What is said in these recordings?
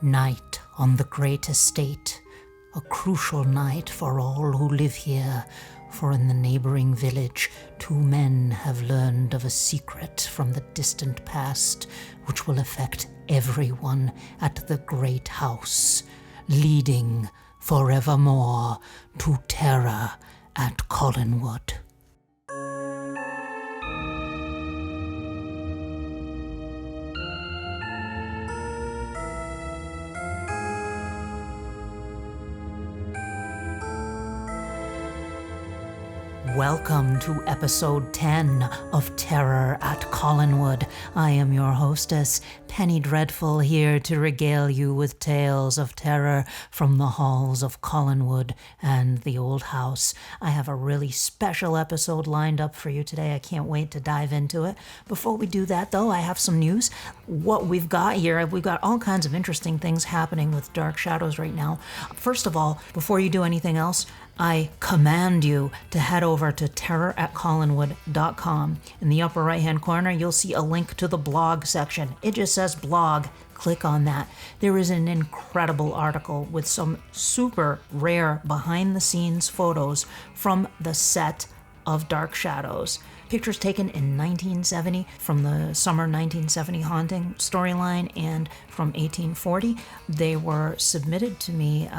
Night on the great estate, a crucial night for all who live here, for in the neighboring village 2 men have learned of a secret from the distant past which will affect everyone at the great house, leading forevermore to terror at Collinwood. Welcome to episode 10 of Terror at Collinwood. I am your hostess, Penny Dreadful, here to regale you with tales of terror from the halls of Collinwood and the old house. I have a really special episode lined up for you today. I can't wait to dive into it. Before we do that, though, I have some news. What we've got here, we've got all kinds of interesting things happening with Dark Shadows right now. First of all, before you do anything else, I command you to head over to terroratcollinwood.com. In the upper right-hand corner, you'll see a link to the blog section. It just says blog. Click on that. There is an incredible article with some super rare behind-the-scenes photos from the set of Dark Shadows. Pictures taken in 1970 from the summer 1970 haunting storyline and from 1840. They were submitted to me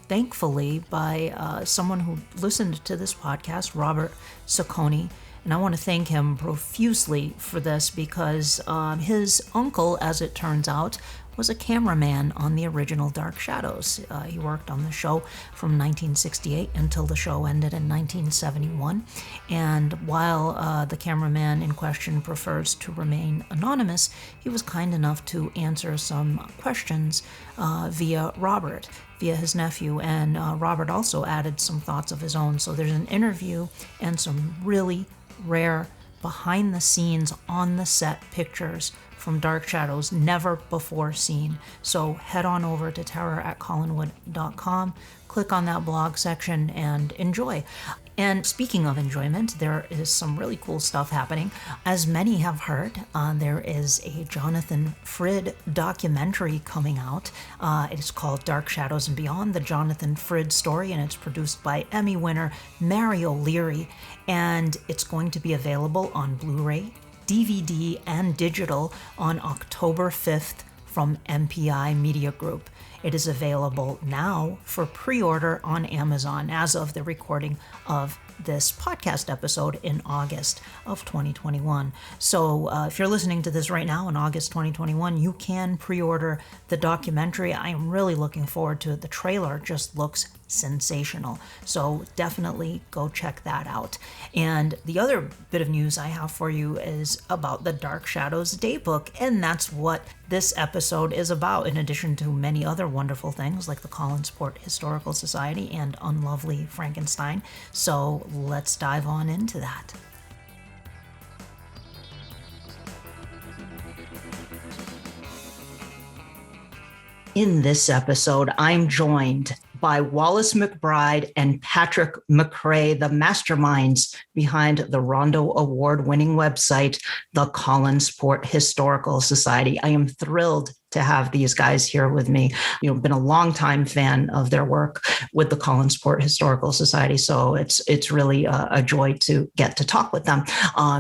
thankfully by someone who listened to this podcast, Robert Sacconi. And I want to thank him profusely for this because his uncle, as it turns out, was a cameraman on the original Dark Shadows. He worked on the show from 1968 until the show ended in 1971. And while the cameraman in question prefers to remain anonymous, he was kind enough to answer some questions via his nephew, and Robert also added some thoughts of his own. So there's an interview and some really rare behind the scenes on the set pictures from Dark Shadows, never before seen. So head on over to terroratcollinwood.com, click on that blog section and enjoy. And speaking of enjoyment, there is some really cool stuff happening. As many have heard, there is a Jonathan Frid documentary coming out. It is called Dark Shadows and Beyond, the Jonathan Frid story, and it's produced by Emmy winner Mary O'Leary. And it's going to be available on Blu-ray, DVD, and digital on October 5th from MPI Media Group. It is available now for pre-order on Amazon as of the recording of this podcast episode in August of 2021. So if you're listening to this right now in August 2021, you can pre-order the documentary. I am really looking forward to it. The trailer just looks sensational. So definitely go check that out. And the other bit of news I have for you is about the Dark Shadows Daybook, and that's what this episode is about, in addition to many other wonderful things like the Collinsport Historical Society and Unlovely Frankenstein. So let's dive on into that. In this episode, I'm joined by Wallace McBride and Patrick McCray, the masterminds behind the Rondo Award-winning website, the Collinsport Historical Society. I am thrilled to have these guys here with me. Been a longtime fan of their work with the Collinsport Historical Society, so it's really a joy to get to talk with them.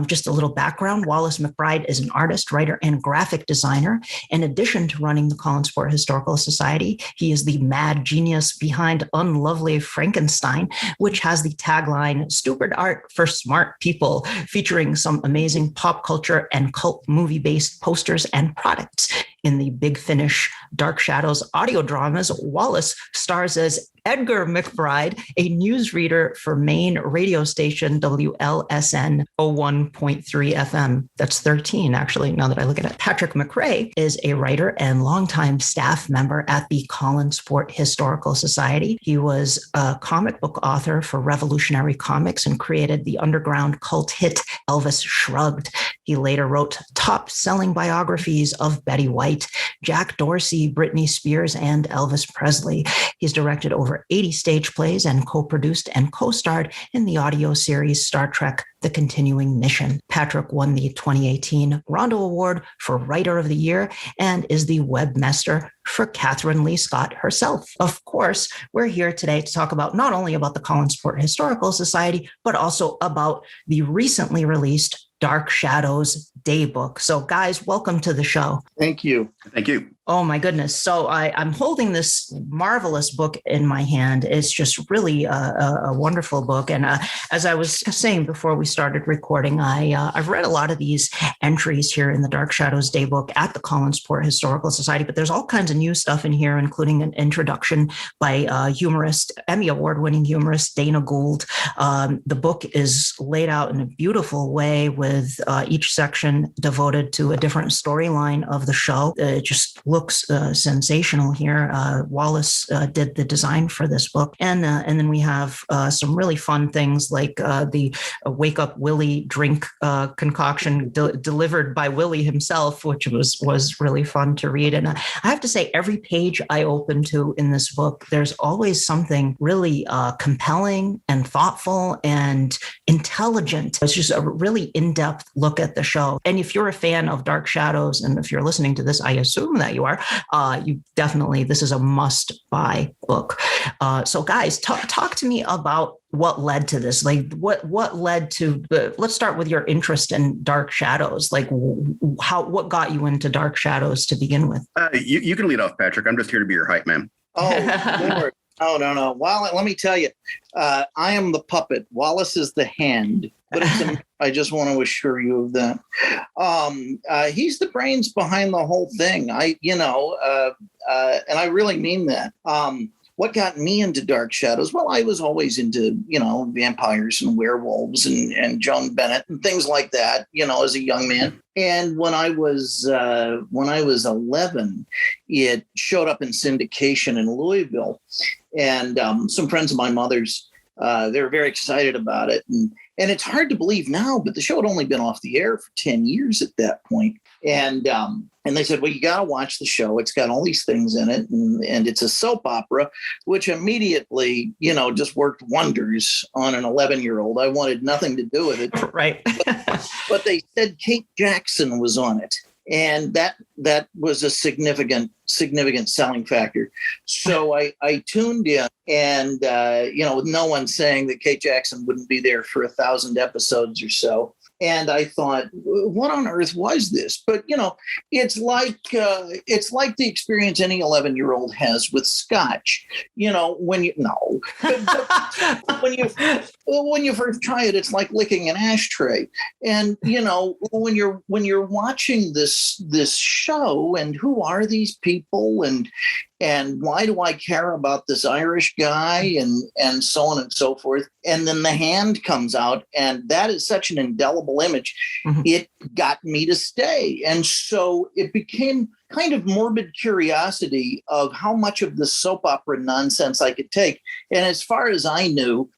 Just a little background: Wallace McBride is an artist, writer, and graphic designer. In addition to running the Collinsport Historical Society, he is the mad genius behind Unlovely Frankenstein, which has the tagline "Stupid Art for Smart People," featuring some amazing pop culture and cult movie-based posters and products. In the Big Finish Dark Shadows audio dramas, Wallace stars as Edgar McBride, a newsreader for Maine radio station WLSN 01.3 FM. That's 13, actually, now that I look at it. Patrick McCray is a writer and longtime staff member at the Collinsport Historical Society. He was a comic book author for Revolutionary Comics and created the underground cult hit Elvis Shrugged. He later wrote top-selling biographies of Betty White, Jack Dorsey, Britney Spears, and Elvis Presley. He's directed over 80 stage plays and co-produced and co-starred in the audio series Star Trek: The Continuing Mission. Patrick won the 2018 Rondo Award for Writer of the Year and is the webmaster for Catherine Lee Scott herself. Of course, we're here today to talk about not only about the Collinsport Historical Society, but also about the recently released Dark Shadows Daybook. So guys, welcome to the show. Thank you. Thank you. Oh my goodness. So I'm holding this marvelous book in my hand. It's just really a wonderful book. And as I was saying before we started recording, I've read a lot of these entries here in the Dark Shadows Daybook at the Collinsport Historical Society, but there's all kinds of new stuff in here, including an introduction by humorist, Emmy Award-winning humorist Dana Gould. The book is laid out in a beautiful way with each section devoted to a different storyline of the show. It just looks sensational here. Wallace did the design for this book. And then we have some really fun things like the Wake Up Willie drink concoction delivered by Willie himself, which was really fun to read. And I have to say, every page I open to in this book, there's always something really compelling and thoughtful and intelligent. It's just a really in-depth look at the show. And if you're a fan of Dark Shadows, and if you're listening to this, I assume that you are, you definitely, this is a must-buy book. So guys, talk to me about what led to this. Like what led to, let's start with your interest in Dark Shadows. Like what got you into Dark Shadows to begin with? You can lead off, Patrick. I'm just here to be your hype man. Oh, Lord. Oh, no. Well, let me tell you, I am the puppet. Wallace is the hand. But I just want to assure you of that. He's the brains behind the whole thing. And I really mean that. What got me into Dark Shadows? Well, I was always into, vampires and werewolves and Joan Bennett and things like that, as a young man. And when I was 11, it showed up in syndication in Louisville, and some friends of my mother's, they were very excited about it. And it's hard to believe now, but the show had only been off the air for 10 years at that point. And they said, well, you got to watch the show. It's got all these things in it. And it's a soap opera, which immediately, just worked wonders on an 11-year-old. I wanted nothing to do with it. Right. but they said Kate Jackson was on it. And that was a significant selling factor. So I tuned in, and with no one saying that Kate Jackson wouldn't be there for 1,000 episodes or so. And I thought, what on earth was this? But it's like the experience any 11-year-old has with Scotch. When you first try it, it's like licking an ashtray. And when you're watching this show, and who are these people, and why do I care about this Irish guy, and so on and so forth. And then the hand comes out, and that is such an indelible image. Mm-hmm. It got me to stay. And so it became kind of morbid curiosity of how much of the soap opera nonsense I could take. And as far as I knew,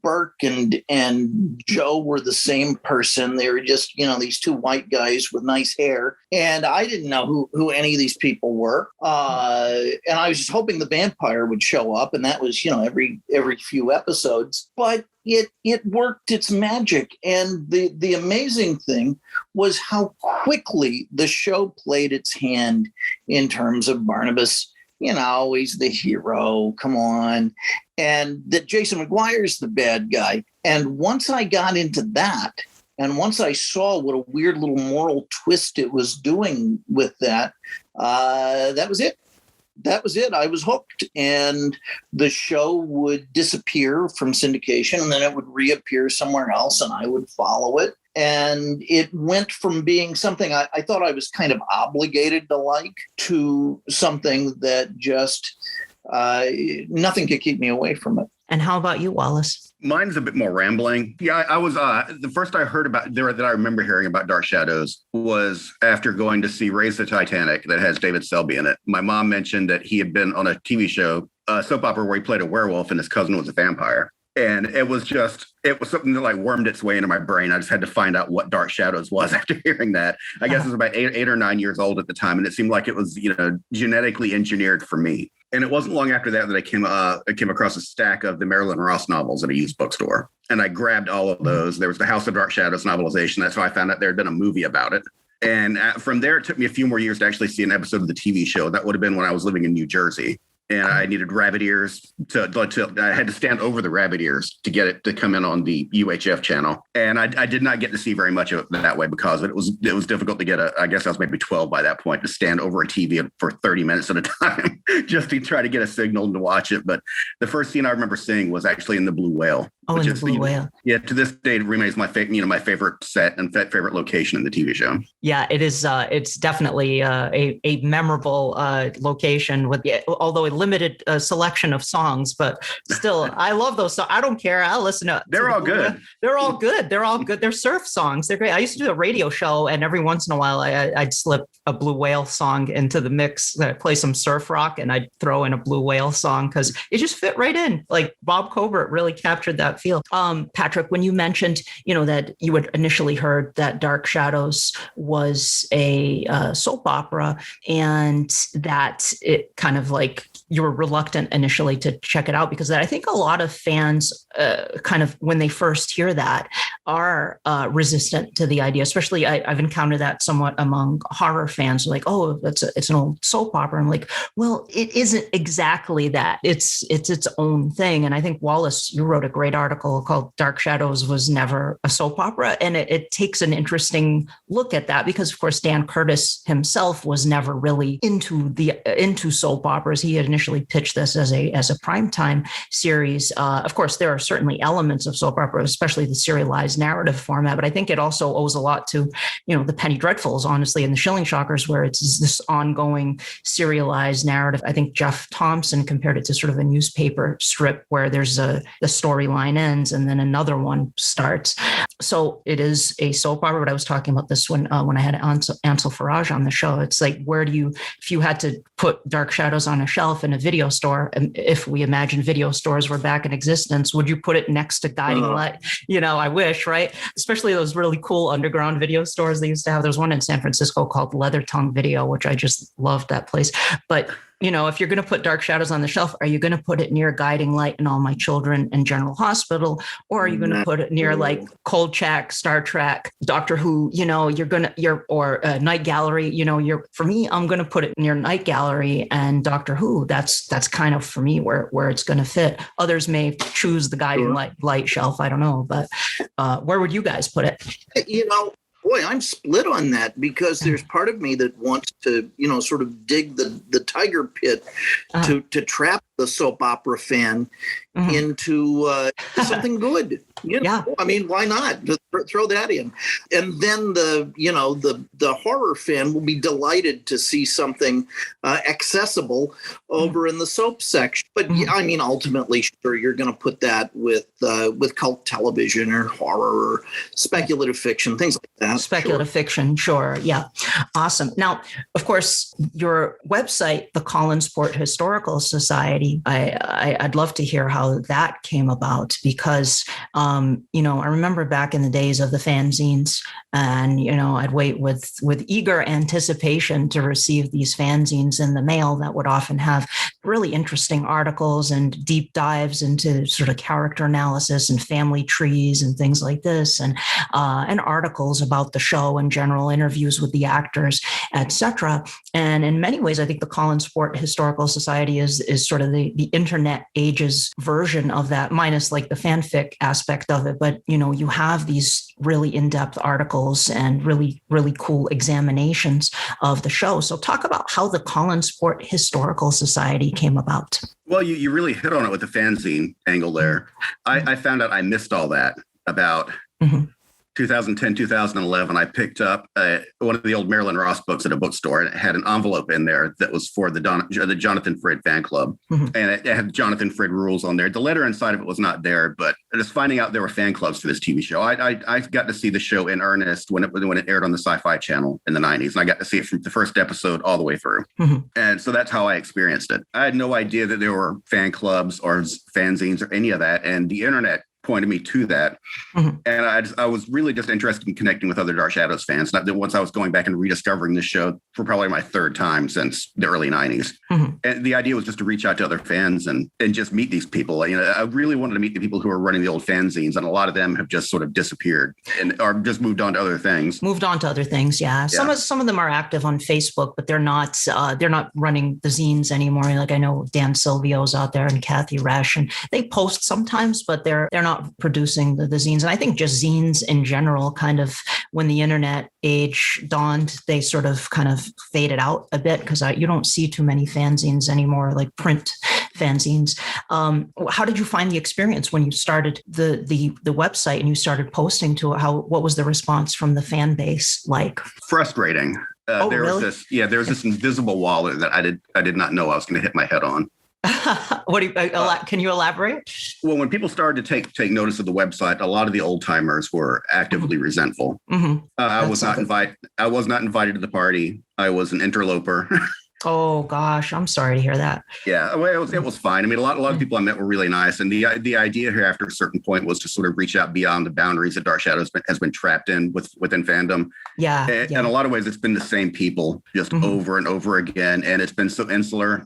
Burke and Joe were the same person. They were just, these two white guys with nice hair. And I didn't know who any of these people were. And I was just hoping the vampire would show up. And that was, every few episodes. But it worked its magic. And the amazing thing was how quickly the show played its hand in terms of Barnabas. He's the hero. Come on. And that Jason McGuire's the bad guy. And once I got into that, and once I saw what a weird little moral twist it was doing with that, that was it. That was it. I was hooked, and the show would disappear from syndication, and then it would reappear somewhere else, and I would follow it. And it went from being something I thought I was kind of obligated to like, to something that just nothing could keep me away from it. And how about you, Wallace? Mine's a bit more rambling. Yeah, I was the first I heard about that I remember hearing about Dark Shadows was after going to see Raise the Titanic that has David Selby in it. My mom mentioned that he had been on a TV show, a soap opera, where he played a werewolf and his cousin was a vampire. And it was something that like wormed its way into my brain. I just had to find out what Dark Shadows was after hearing that. I guess it was about 8 or 9 years old at the time. And it seemed like it was, genetically engineered for me. And it wasn't long after that I came across a stack of the Marilyn Ross novels at a used bookstore. And I grabbed all of those. There was the House of Dark Shadows novelization. That's how I found out there had been a movie about it. And from there, it took me a few more years to actually see an episode of the TV show. That would have been when I was living in New Jersey. And I needed rabbit ears I had to stand over the rabbit ears to get it to come in on the UHF channel. And I did not get to see very much of it that way because it was difficult to get I guess I was maybe 12 by that point, to stand over a TV for 30 minutes at a time just to try to get a signal and to watch it. But the first scene I remember seeing was actually in the Blue Whale. Oh, in the Blue Whale. Yeah, to this day, it remains my favorite set and favorite location in the TV show. Yeah, it is. It's definitely a memorable location with, although a limited selection of songs, but still, I love those songs. I don't care. I'll listen to. They're all good. They're all good. They're all good. They're surf songs. They're great. I used to do a radio show, and every once in a while, I'd slip a Blue Whale song into the mix. I'd play some surf rock, and I'd throw in a Blue Whale song because it just fit right in. Like Bob Cobert really captured that feel. Patrick, when you mentioned, that you had initially heard that Dark Shadows was a soap opera, and that it kind of like you were reluctant initially to check it out, because I think a lot of fans kind of, when they first hear that, are resistant to the idea. Especially I've encountered that somewhat among horror fans, like, oh, it's an old soap opera. I'm like, well, it isn't exactly that. It's its own thing. And I think, Wallace, you wrote a great article called Dark Shadows Was Never a Soap Opera. And it takes an interesting look at that, because of course, Dan Curtis himself was never really into soap operas. He had initially pitched this as a primetime series. Of course, there are certainly elements of soap opera, especially the serialized narrative format, but I think it also owes a lot to, the Penny Dreadfuls, honestly, and the Shilling Shockers, where it's this ongoing serialized narrative. I think Jeff Thompson compared it to sort of a newspaper strip where there's the storyline ends and then another one starts. So it is a soap opera, but I was talking about this when I had Ansel Farage on the show. It's like, if you had to put Dark Shadows on a shelf in a video store, and if we imagine video stores were back in existence, would you put it next to Guiding Light? I wish, right? Especially those really cool underground video stores they used to have. There's one in San Francisco called Leather Tongue Video, which I just loved that place. But if you're going to put Dark Shadows on the shelf, are you going to put it near Guiding Light and All My Children and General Hospital? Or are you going to put it near like Kolchak, Star Trek, Doctor Who, or Night Gallery? For me, I'm going to put it near Night Gallery and Doctor Who. That's kind of, for me, where it's going to fit. Others may choose the Guiding Light shelf. I don't know, but where would you guys put it? Boy, I'm split on that, because there's part of me that wants to, sort of dig the tiger pit to trap the soap opera fan into something good. I mean, why not? Just throw that in. And then the horror fan will be delighted to see something accessible over in the soap section. But I mean, ultimately, sure, you're going to put that with cult television or horror or speculative fiction, things like that. Speculative fiction, sure. Yeah. Awesome. Now, of course, your website, the Collinsport Historical Society, I'd love to hear how that came about, because, I remember back in the days of the fanzines, and, I'd wait with eager anticipation to receive these fanzines in the mail that would often have really interesting articles and deep dives into sort of character analysis and family trees and things like this, and articles about the show and general interviews with the actors, etc. And in many ways, I think the Collinsport Historical Society is sort of the internet age's version of that, minus like the fanfic aspect of it. But, you have these really in-depth articles and really, really cool examinations of the show. So talk about how the Collinsport Historical Society came about. Well, you really hit on it with the fanzine angle there. I found out I missed all that about 2010, 2011, I picked up one of the old Marilyn Ross books at a bookstore, and it had an envelope in there that was for the Jonathan Frid fan club. And it had Jonathan Frid rules on there. The letter inside of it was not there, but just finding out there were fan clubs for this TV show. I got to see the show in earnest when it aired on the Sci-Fi Channel in the 90s. And I got to see it from the first episode all the way through. And so that's how I experienced it. I had no idea that there were fan clubs or fanzines or any of that. And the internet pointed me to that. And I was really just interested in connecting with other Dark Shadows fans. Not that once I was going back and rediscovering this show for probably my third time since the early 90s. And the idea was just to reach out to other fans and just meet these people. You know, I really wanted to meet the people who are running the old fanzines, and a lot of them have just sort of disappeared and or just moved on to other things. Yeah. Some of them are active on Facebook, but they're not running the zines anymore. Like I know Dan Silvio's out there and Kathy Resch, and they post sometimes, but they're not producing the zines. And I think just zines in general, kind of when the internet age dawned, they sort of kind of faded out a bit because you don't see too many fanzines anymore, like print fanzines. How did you find the experience when you started the website and you started posting to it? What was the response from the fan base like? Frustrating. There really? was this invisible wall that I did not know I was going to hit my head on. Can you elaborate? Well, when people started to take notice of the website, a lot of the old timers were actively resentful. I was not invited to the party. I was an interloper. Oh gosh, I'm sorry to hear that. Yeah, well, it was fine. I mean, a lot of people I met were really nice, and the idea here after a certain point was to sort of reach out beyond the boundaries that Dark Shadows has been trapped in within fandom. Yeah, and in a lot of ways, it's been the same people just over and over again, and it's been so insular.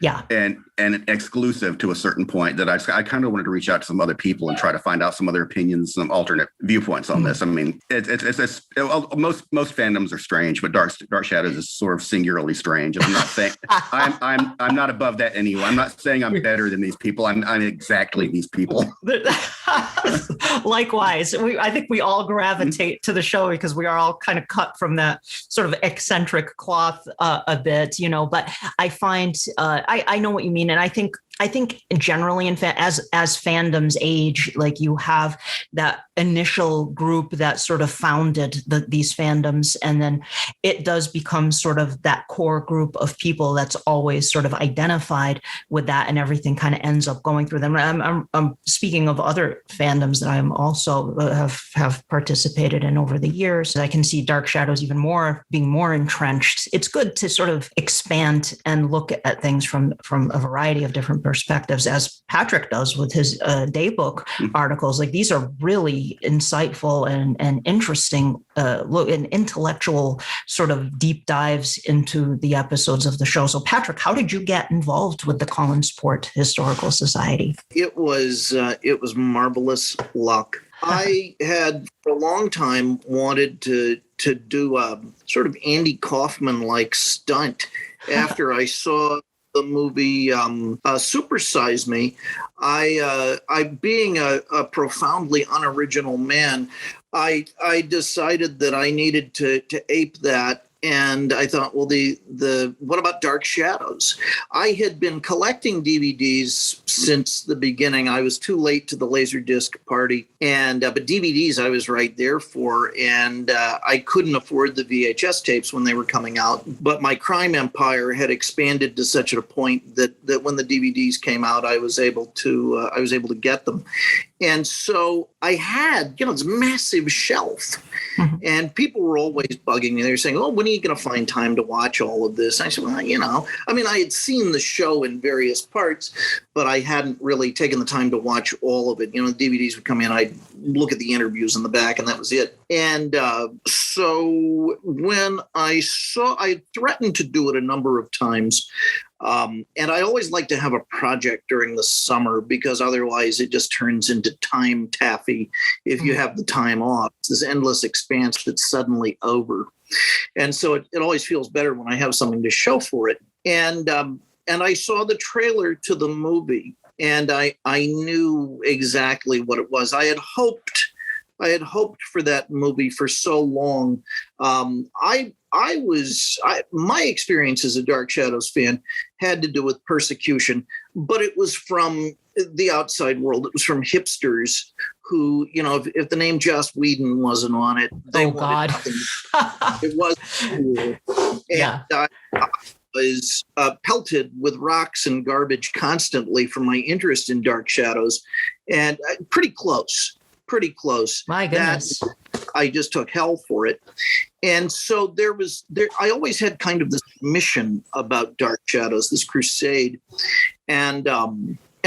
Yeah. And exclusive to a certain point that I kind of wanted to reach out to some other people and try to find out some other opinions, some alternate viewpoints on this. I mean, most fandoms are strange, but Dark Shadows is sort of singularly strange. And I'm not saying I'm not above that anyway. I'm not saying I'm better than these people. I'm exactly these people. Likewise, I think we all gravitate to the show because we are all kind of cut from that sort of eccentric cloth a bit, you know. But I find I know what you mean, and I think generally, in fact, as fandoms age, like you have that initial group that sort of founded these fandoms, and then it does become sort of that core group of people that's always sort of identified with that, and everything kind of ends up going through them. I'm speaking of other fandoms that I'm also have participated in over the years. I can see Dark Shadows being more entrenched. It's good to sort of expand and look at things from a variety of different perspectives, as Patrick does with his Daybook articles. Like these are really insightful and interesting look and intellectual sort of deep dives into the episodes of the show. So Patrick, how did you get involved with the Collinsport Historical Society? It was marvelous luck. I had for a long time wanted to do a sort of Andy Kaufman-like stunt after I saw the movie Super Size Me. I being a profoundly unoriginal man, I decided that I needed to ape that. And I thought, well, what about Dark Shadows? I had been collecting DVDs since the beginning. I was too late to the Laserdisc party, and but DVDs I was right there for, and I couldn't afford the VHS tapes when they were coming out. But my crime empire had expanded to such a point that when the DVDs came out, I was able to get them. And so I had, this massive shelf, and people were always bugging me. They were saying, "Oh, when are you going to find time to watch all of this?" And I said, "Well, I had seen the show in various parts, but I hadn't really taken the time to watch all of it. The DVDs would come in, I'd look at the interviews in the back, and that was it." And so when I threatened to do it a number of times. And I always like to have a project during the summer because otherwise it just turns into time taffy if you have the time off. It's this endless expanse that's suddenly over. And so it always feels better when I have something to show for it. And I saw the trailer to the movie, and I knew exactly what it was. I had hoped for that movie for so long. My experience as a Dark Shadows fan had to do with persecution, but it was from the outside world. It was from hipsters who, if the name Joss Whedon wasn't on it, they wanted God. nothing. It was cool. And I was pelted with rocks and garbage constantly for my interest in Dark Shadows, and pretty close. My goodness. I just took hell for it. And so I always had kind of this mission about Dark Shadows, this crusade. And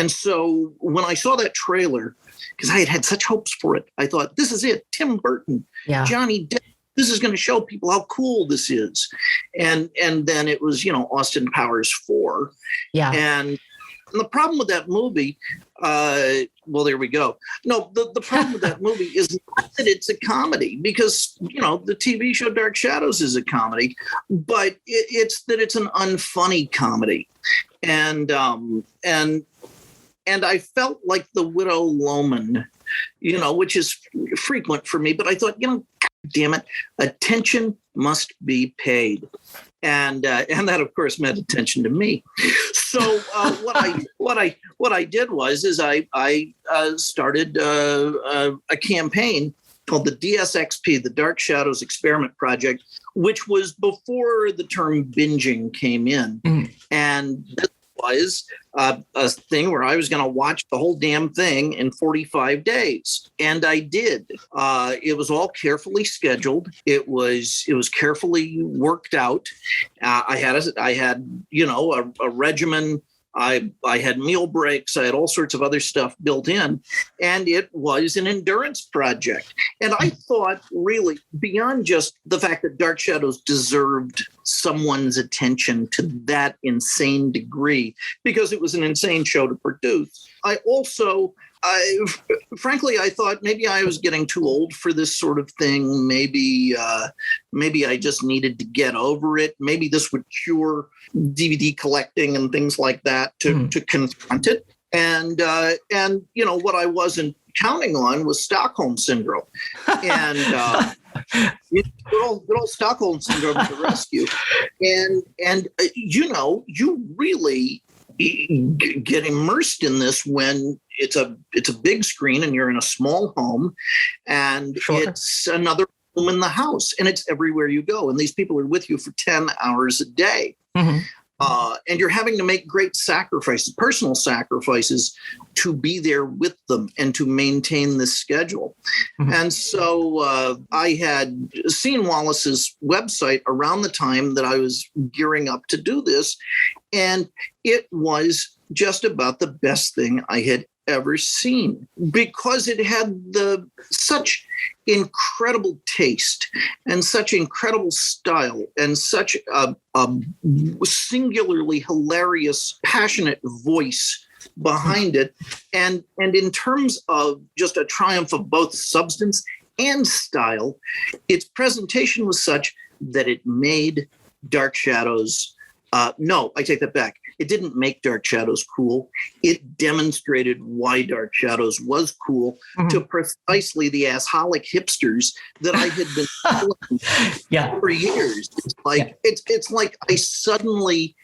so when I saw that trailer, because I had such hopes for it, I thought, this is it. Tim Burton, Johnny Depp. This is going to show people how cool this is. And then it was, Austin Powers 4. Yeah. And the problem with that movie, well, there we go. No, the problem with that movie is not that it's a comedy, because, the TV show Dark Shadows is a comedy, but it's that it's an unfunny comedy. And I felt like the Widow Loman, which is frequent for me, but I thought, God damn it, attention must be paid. And that, of course, meant attention to me. So what I did was I started a campaign called the DSXP, the Dark Shadows Experiment Project, which was before the term binging came in. And this was a thing where I was going to watch the whole damn thing in 45 days. And I did. It was all carefully scheduled. It was carefully worked out. I had a regimen. I had meal breaks. I had all sorts of other stuff built in, and it was an endurance project. And I thought, really, beyond just the fact that Dark Shadows deserved someone's attention to that insane degree, because it was an insane show to produce, frankly, I thought maybe I was getting too old for this sort of thing. Maybe I just needed to get over it. Maybe this would cure DVD collecting and things like that to confront it. And what I wasn't counting on was Stockholm Syndrome. And good old Stockholm Syndrome to the rescue. And you really get immersed in this when it's a big screen and you're in a small home, and it's another room in the house, and it's everywhere you go, and these people are with you for 10 hours a day. And you're having to make great sacrifices, personal sacrifices, to be there with them and to maintain this schedule. And so I had seen Wallace's website around the time that I was gearing up to do this, and it was just about the best thing I had ever seen, because it had such incredible taste and such incredible style and such a singularly hilarious, passionate voice behind it. And in terms of just a triumph of both substance and style, its presentation was such that it made Dark Shadows no, I take that back. It didn't make Dark Shadows cool. It demonstrated why Dark Shadows was cool to precisely the assholic hipsters that I had been following for years. It's like I suddenly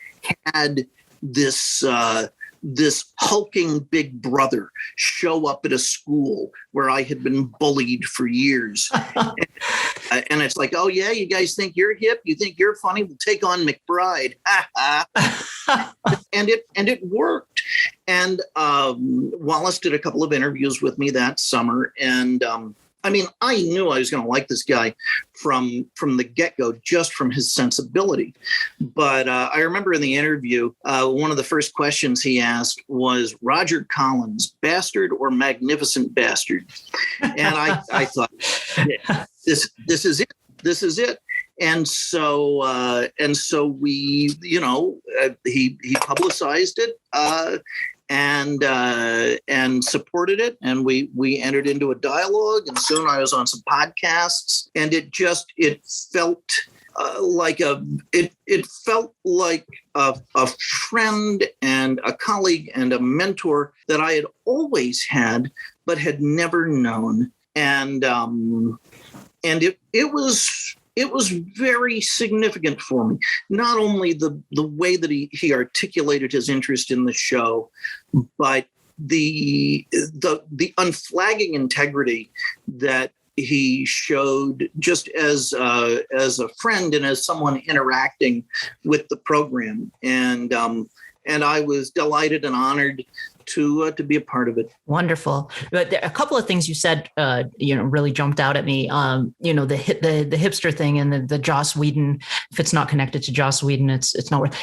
had this hulking big brother show up at a school where I had been bullied for years. And it's like, oh, yeah, you guys think you're hip? You think you're funny? We'll take on McBride. And it worked. And Wallace did a couple of interviews with me that summer. And I knew I was going to like this guy from the get-go, just from his sensibility. But I remember in the interview, one of the first questions he asked was, Roger Collins, bastard or magnificent bastard? And I thought, this is it. This is it. And so we, he publicized it. And supported it, and we entered into a dialogue, and soon I was on some podcasts, and it felt like a friend and a colleague and a mentor that I had always had but had never known, and it was very significant for me. Not only the way that he articulated his interest in the show, but the unflagging integrity that he showed just as a friend and as someone interacting with the program, and I was delighted and honored to be a part of it. Wonderful. But a couple of things you said, really jumped out at me. The hipster thing and the Joss Whedon. If it's not connected to Joss Whedon, it's not worth.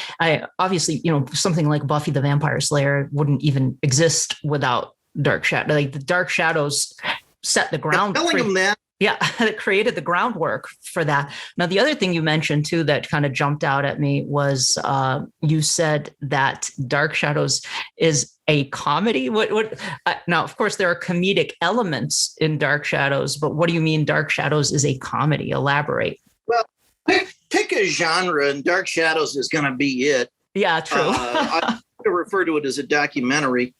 Obviously, something like Buffy the Vampire Slayer wouldn't even exist without Dark Shadow. Like the Dark Shadows set the ground. Telling him that. Yeah, it created the groundwork for that. Now, the other thing you mentioned, too, that kind of jumped out at me was you said that Dark Shadows is a comedy. Now, of course, there are comedic elements in Dark Shadows, but what do you mean Dark Shadows is a comedy? Elaborate. Well, pick a genre, and Dark Shadows is going to be it. Yeah, true. I refer to it as a documentary.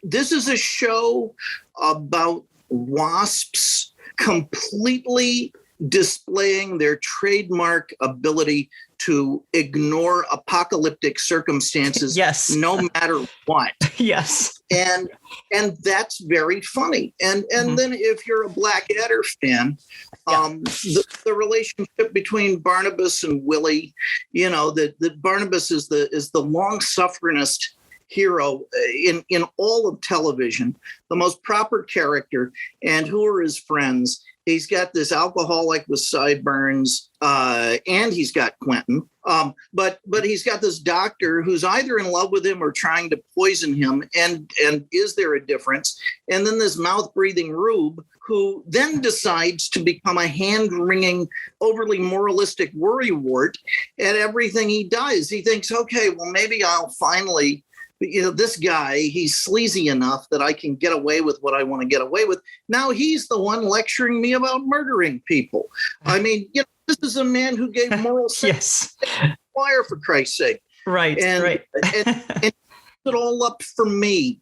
This is a show about wasps completely displaying their trademark ability to ignore apocalyptic circumstances, yes, no matter what. Yes. And that's very funny. And then if you're a Blackadder fan, the relationship between Barnabas and Willie, that Barnabas is the long-sufferingest hero in all of television, the most proper character, and who are his friends. He's got this alcoholic with sideburns, and he's got Quentin. But he's got this doctor who's either in love with him or trying to poison him. And is there a difference? And then this mouth-breathing Rube, who then decides to become a hand-wringing, overly moralistic worrywart at everything he does. He thinks, okay, well, maybe I'll finally... this guy, he's sleazy enough that I can get away with what I want to get away with. Now he's the one lecturing me about murdering people. I mean, this is a man who gave moral sense to fire, for Christ's sake. Right, and it all up for me.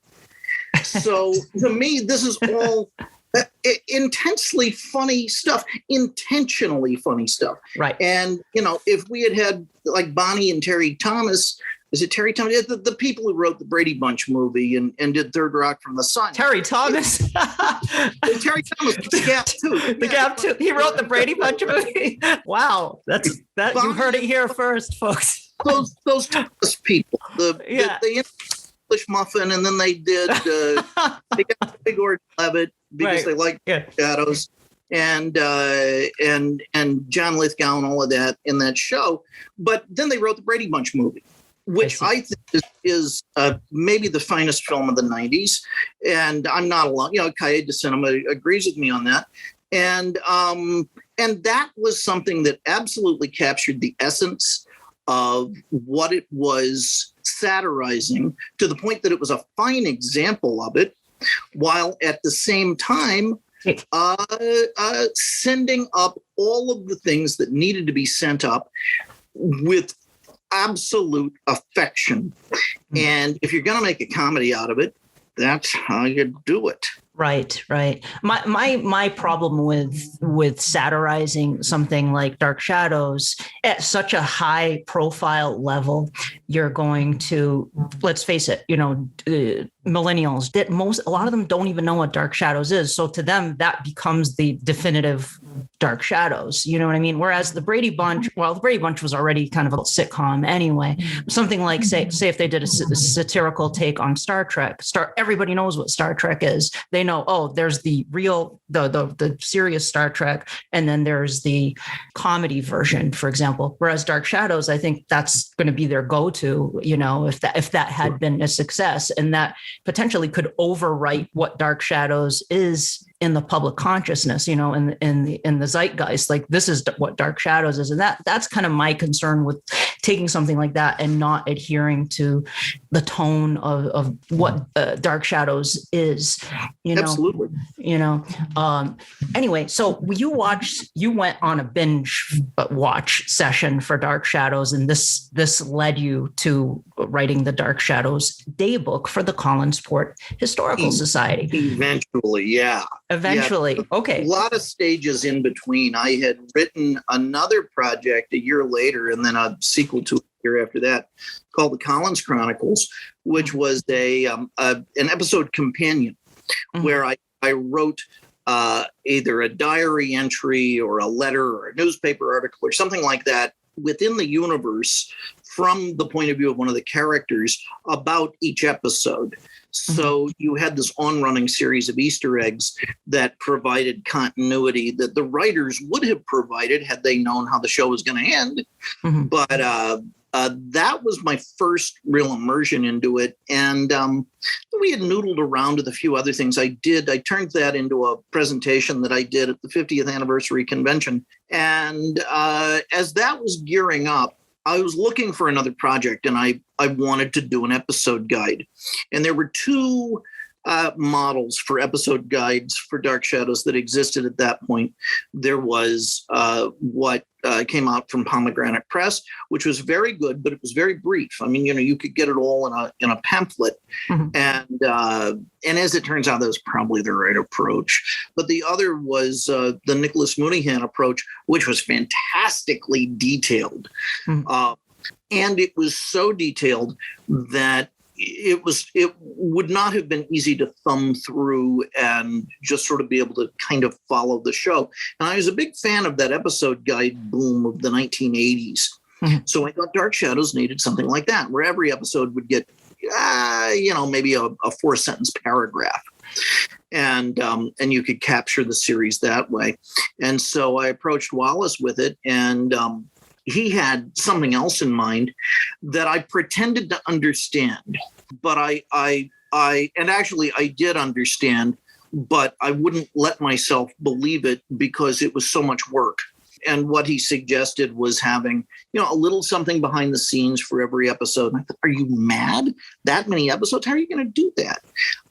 So to me, this is all intensely funny stuff, intentionally funny stuff. Right. And, if we had like Bonnie and Terry Thomas. Is it Terry Thomas? The people who wrote the Brady Bunch movie and did Third Rock from the Sun. Terry Thomas. Terry Thomas, The Gap too. The Gap too. He wrote the Brady Bunch movie. Wow, that you heard it here first, folks. Those Thomas people, the English Muffin, and then they did they got Big Ord Levitt because they liked shadows. And John Lithgow and all of that in that show, but then they wrote the Brady Bunch movie, which I think is maybe the finest film of the 90s. And I'm not alone. Kaye de Cinema agrees with me on that. And that was something that absolutely captured the essence of what it was satirizing, to the point that it was a fine example of it, while at the same time sending up all of the things that needed to be sent up with absolute affection. And if you're going to make a comedy out of it, that's how you do it. Right. My problem with satirizing something like Dark Shadows at such a high profile level, you're going to, let's face it, millennials, a lot of them don't even know what Dark Shadows is. So to them, that becomes the definitive Dark Shadows. You know what I mean? Whereas the Brady Bunch was already kind of a sitcom anyway. Something like, say if they did a satirical take on Star Trek, everybody knows what Star Trek is. They know, there's the real, the serious Star Trek, and then there's the comedy version, for example. Whereas Dark Shadows, I think that's going to be their go-to, if that had been a success, and that potentially could overwrite what Dark Shadows is in the public consciousness, in the zeitgeist. Like, this is what Dark Shadows is. And that's kind of my concern with taking something like that and not adhering to the tone of what Dark Shadows is, Absolutely. Anyway, so you went on a binge watch session for Dark Shadows, and this led you to writing the Dark Shadows Daybook for the Collinsport Historical Society. Eventually, yeah. eventually. Yeah, Okay. a lot of stages in between. I had written another project a year later, and then a sequel to it a year after that, called the Collins Chronicles, which was an episode companion where I wrote either a diary entry or a letter or a newspaper article or something like that within the universe from the point of view of one of the characters about each episode. So you had this on-running series of Easter eggs that provided continuity that the writers would have provided had they known how the show was going to end. But that was my first real immersion into it. And we had noodled around with a few other things I did. I turned that into a presentation that I did at the 50th anniversary convention. And as that was gearing up, I was looking for another project, and I wanted to do an episode guide. And there were two models for episode guides for Dark Shadows that existed at that point. There was what came out from Pomegranate Press, which was very good, but it was very brief. I mean, you could get it all in a pamphlet. And as it turns out, that was probably the right approach. But the other was the Nicholas Mooneyhan approach, which was fantastically detailed. And it was so detailed that it would not have been easy to thumb through and just sort of be able to kind of follow the show. And I was a big fan of that episode guide boom of the 1980s. So I thought Dark Shadows needed something like that, where every episode would get, maybe a 4-sentence paragraph. And you could capture the series that way. And so I approached Wallace with it, and he had something else in mind that I pretended to understand, but I did understand, but I wouldn't let myself believe it because it was so much work. And what he suggested was having, a little something behind the scenes for every episode. And I thought, are you mad? That many episodes? How are you going to do that?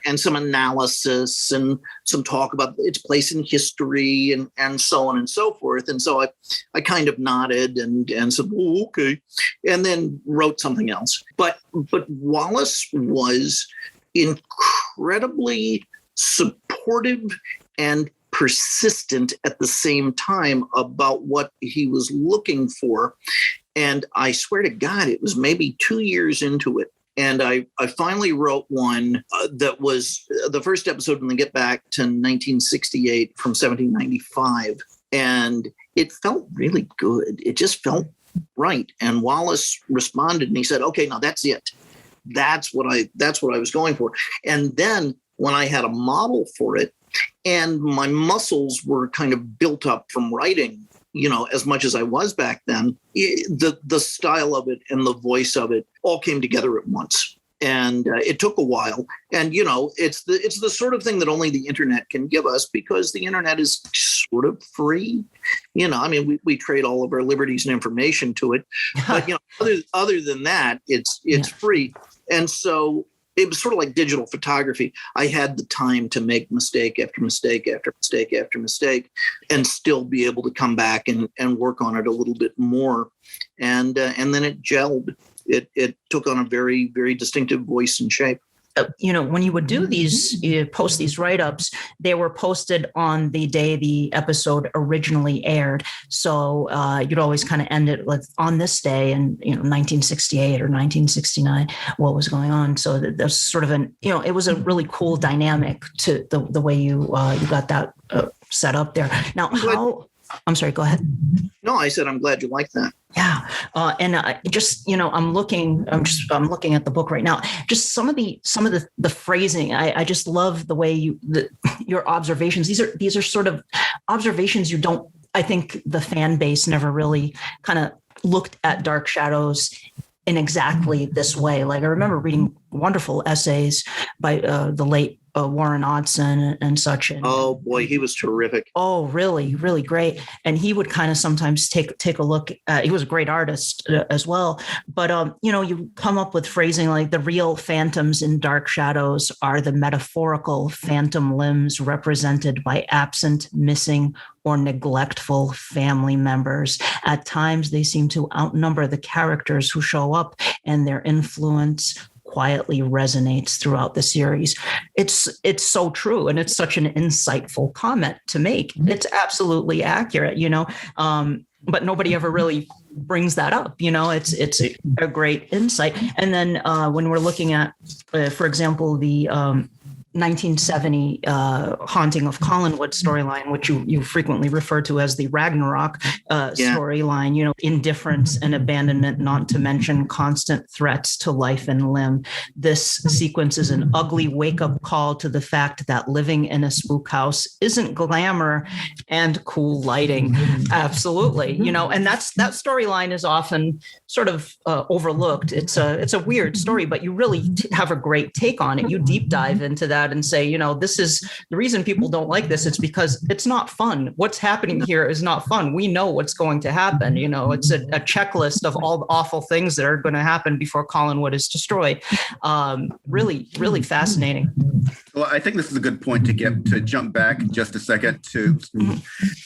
And some analysis and some talk about its place in history and so on and so forth. And so I kind of nodded and said, oh, okay. And then wrote something else. But Wallace was incredibly supportive and persistent at the same time about what he was looking for. And I swear to God, it was maybe 2 years into it. And I finally wrote one that was the first episode when they get back to 1968 from 1795. And it felt really good. It just felt right. And Wallace responded and he said, okay, now that's it. That's what I was going for. And then when I had a model for it, and my muscles were kind of built up from writing, as much as I was back then, the style of it and the voice of it all came together at once. And it took a while. And, it's the sort of thing that only the internet can give us, because the internet is sort of free. We trade all of our liberties and information to it. But, other than that, it's free. And so it was sort of like digital photography. I had the time to make mistake after mistake after mistake after mistake and still be able to come back and work on it a little bit more. And then it gelled. It took on a very, very distinctive voice and shape. When you would do these, you post these write-ups, they were posted on the day the episode originally aired. So you'd always kind of end it like on this day in 1968 or 1969, what was going on. So there's sort of it was a really cool dynamic to the way you got that set up there. Now, I'm sorry, go ahead. No, I said, I'm glad you like that. Yeah. I'm looking at the book right now. Just some of the phrasing. I just love the way your observations. These are sort of observations I think the fan base never really kind of looked at Dark Shadows in exactly this way. Like I remember reading wonderful essays by the late Warren Odson and such. And, oh boy, he was terrific. Oh, really, really great. And he would kind of sometimes take a look at, he was a great artist as well. But, you come up with phrasing like the real phantoms in Dark Shadows are the metaphorical phantom limbs represented by absent, missing, or neglectful family members. At times, they seem to outnumber the characters who show up, and their influence quietly resonates throughout the series. It's so true, and it's such an insightful comment to make. It's absolutely accurate, but nobody ever really brings that up. It's a great insight. And then when we're looking at, for example, the 1970 Haunting of Collinwood storyline, which you frequently refer to as the Ragnarok storyline, indifference and abandonment, not to mention constant threats to life and limb. This sequence is an ugly wake-up call to the fact that living in a spook house isn't glamour and cool lighting. Absolutely. And that storyline is often sort of overlooked. It's a weird story, but you really have a great take on it. You deep dive into that and say, this is the reason people don't like this. It's because it's not fun. What's happening here is not fun. We know what's going to happen. It's a checklist of all the awful things that are going to happen before Collinwood is destroyed. Really, really fascinating. Well, I think this is a good point to jump back just a second to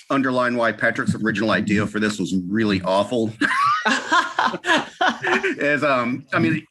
underline why Patrick's original idea for this was really awful.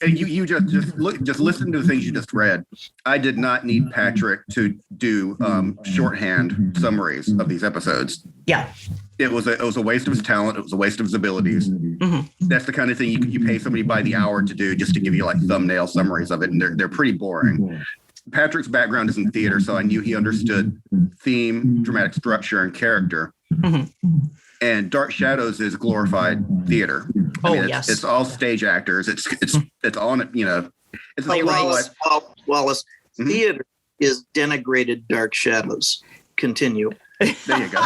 You just listen to the things you just read. I did not need Patrick to do shorthand summaries of these episodes. Yeah. It was a waste of his talent. It was a waste of his abilities. Mm-hmm. That's the kind of thing you pay somebody by the hour to do, just to give you like thumbnail summaries of it, and they're pretty boring. Patrick's background is in theater, so I knew he understood theme, dramatic structure, and character. Mm-hmm. And Dark Shadows is glorified theater. Yes. It's all stage actors. It's all, it's Wallace, mm-hmm. Theater is denigrated Dark Shadows. Continue. There you go.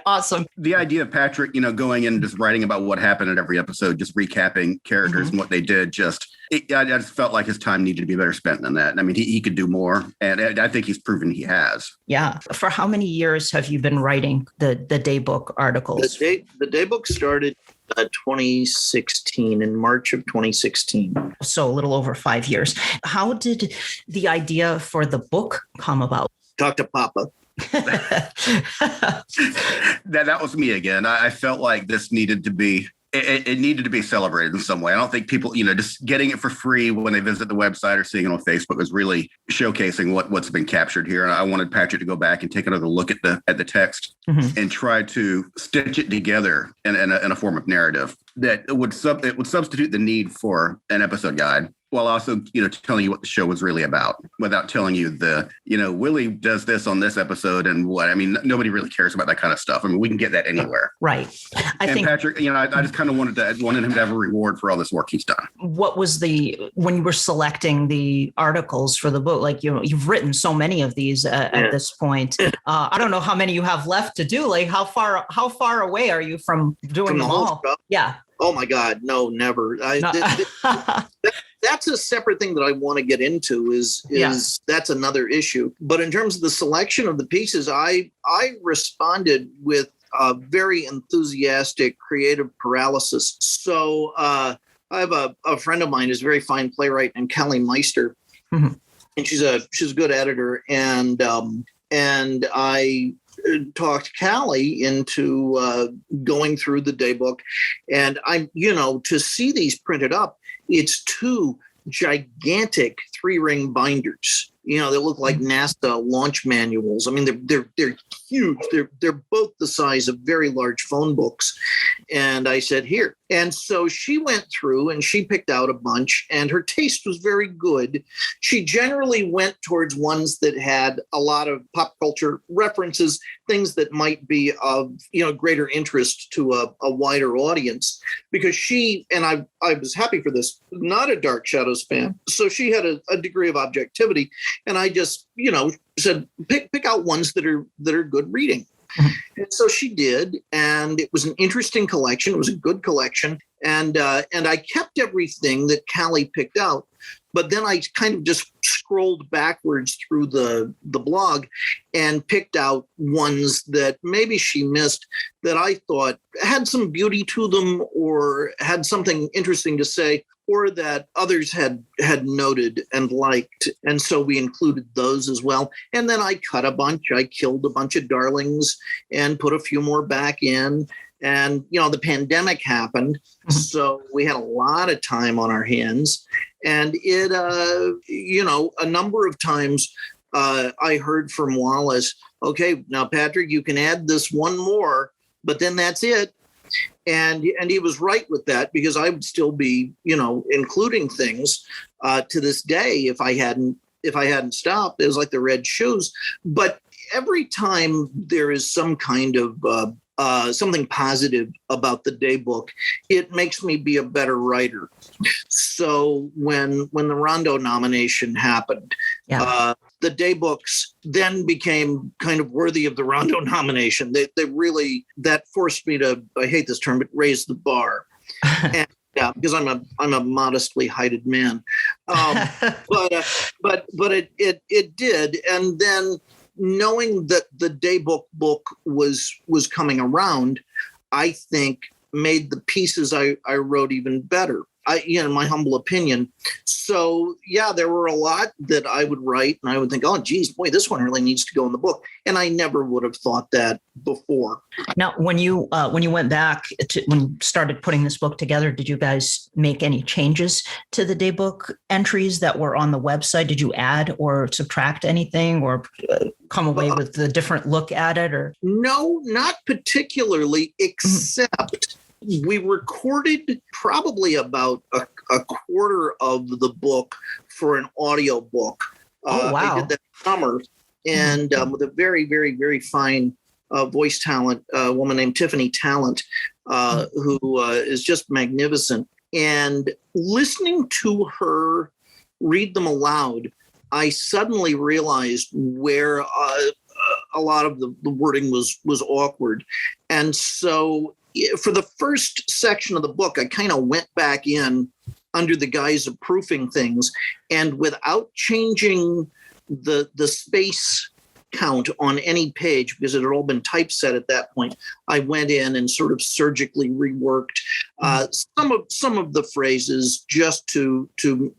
Awesome. The idea of Patrick, going in and just writing about what happened in every episode, just recapping characters mm-hmm. and what they did, I just felt like his time needed to be better spent than that. He could do more, and I think he's proven he has. Yeah. For how many years have you been writing the Daybook articles? The Daybook started 2016, in March of 2016. So a little over 5 years. How did the idea for the book come about? Talk to Papa. That was me again. I felt like this needed to be it needed to be celebrated in some way. I don't think people, just getting it for free when they visit the website or seeing it on Facebook is really showcasing what's been captured here. And I wanted Patrick to go back and take another look at the text mm-hmm. and try to stitch it together in a form of narrative that would substitute the need for an episode guide, while also, telling you what the show was really about, without telling you Willie does this on this episode and what. Nobody really cares about that kind of stuff. We can get that anywhere. Right. I think Patrick, I just kind of wanted him to have a reward for all this work he's done. What was when you were selecting the articles for the book, you've written so many of these at this point. I don't know how many you have left to do. Like how far away are you from doing them all? Yeah. Oh my God, no, never. That's a separate thing that I want to get into is that's another issue. But in terms of the selection of the pieces, I responded with a very enthusiastic creative paralysis. So I have a friend of mine who's a very fine playwright named Callie Meister, mm-hmm. and she's a good editor. And I talked Callie into going through the Daybook, and to see these printed up, it's 2 gigantic 3-ring binders. They look like NASA launch manuals. They're huge. They're both the size of very large phone books. And I said, here. And so she went through and she picked out a bunch, and her taste was very good. She generally went towards ones that had a lot of pop culture references, things that might be of, greater interest to a wider audience, because she, and I was happy for this, not a Dark Shadows fan. So she had a degree of objectivity. And I just, said, pick out ones that are good reading. And so she did, and it was an interesting collection. It was a good collection, and I kept everything that Callie picked out. But then I kind of just scrolled backwards through the blog and picked out ones that maybe she missed that I thought had some beauty to them or had something interesting to say, or that others had noted and liked. And so we included those as well. And then I cut a bunch. I killed a bunch of darlings and put a few more back in. And, the pandemic happened. So we had a lot of time on our hands. And it, a number of times I heard from Wallace, okay, now, Patrick, you can add this one more, but then that's it. And he was right with that, because I would still be, including things to this day if I hadn't stopped. It was like the red shoes. But every time there is some kind of something positive about the Daybook, it makes me be a better writer. So when the Rondo nomination happened, the Daybooks then became kind of worthy of the Rondo nomination. They really, that forced me to, I hate this term, but raise the bar. And, because I'm a modestly heighted man, but it did. And then knowing that the Daybook book was coming around, I think made the pieces I wrote even better. In my humble opinion. So there were a lot that I would write and I would think, oh, geez, boy, this one really needs to go in the book. And I never would have thought that before. Now, when you went back when you started putting this book together, did you guys make any changes to the Daybook entries that were on the website? Did you add or subtract anything, or come away with a different look at it? Or no, not particularly, except we recorded probably about a quarter of the book for an audio book. Oh, wow. I did that summer, and with a very, very, very fine voice talent, woman named Tiffany Talent, who is just magnificent. And listening to her read them aloud, I suddenly realized where a lot of the wording was awkward. And so for the first section of the book, I kind of went back in under the guise of proofing things, and without changing the space count on any page, because it had all been typeset at that point, I went in and sort of surgically reworked some of the phrases just to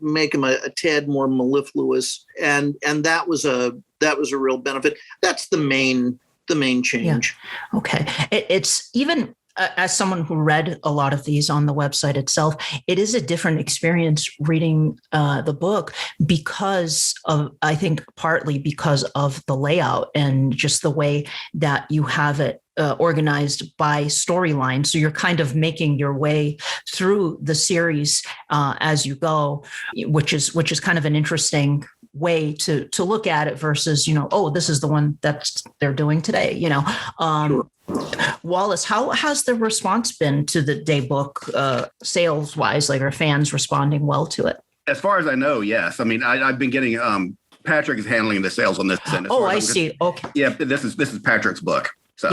make them a tad more mellifluous, and that was a real benefit. That's the main change. Yeah. Okay, it's even. As someone who read a lot of these on the website itself, it is a different experience reading the book because of, I think, partly because of the layout and just the way that you have it organized by storyline. So you're kind of making your way through the series as you go, which is kind of an interesting way to look at it versus, this is the one that they're doing today, Sure. Wallace, how has the response been to the Daybook sales wise? Like, are fans responding well to it? As far as I know, yes. I mean, I've been getting Patrick is handling the sales on this end. Oh, I see. Okay. Yeah, this is Patrick's book. So,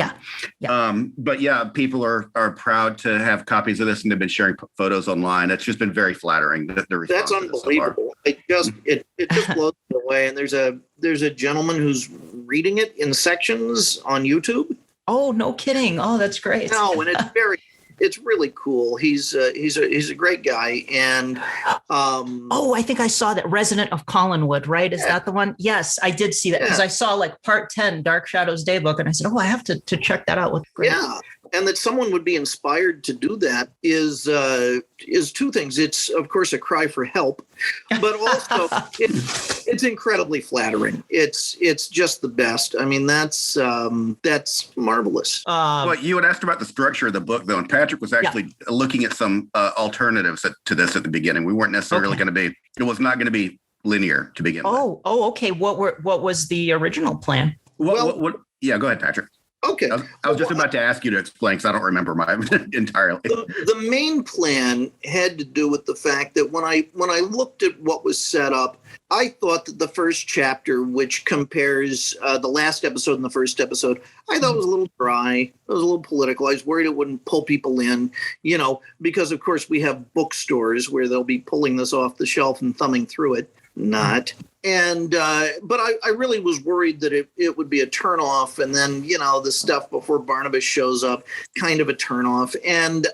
but people are proud to have copies of this, and they've been sharing photos online. It's just been very flattering. That's unbelievable. It just blows me away. And there's a gentleman who's reading it in sections on YouTube. Oh, no kidding. Oh, that's great. No, and it's really cool. He's a great guy. And I think I saw that, Resident of Collinwood, right? Is that the one? Yes, I did see that, because I saw like part 10, Dark Shadows Daybook, and I said, I have to check that out. Yeah. And that someone would be inspired to do that is two things. It's, of course, a cry for help, but also it's incredibly flattering. It's just the best. I mean, that's marvelous. Well, you had asked about the structure of the book, though, and Patrick was actually looking at some alternatives to this at the beginning. We weren't necessarily going to be. It was not going to be linear to begin with. Oh, okay. What was the original plan? Yeah, go ahead, Patrick. Okay. I was just about to ask you to explain, because I don't remember mine entirely. The main plan had to do with the fact that when I looked at what was set up, I thought that the first chapter, which compares the last episode and the first episode, I thought was a little dry. It was a little political. I was worried it wouldn't pull people in, because, of course, we have bookstores where they'll be pulling this off the shelf and thumbing through it. Not. And but I really was worried that it would be a turnoff, and then the stuff before Barnabas shows up, kind of a turnoff, and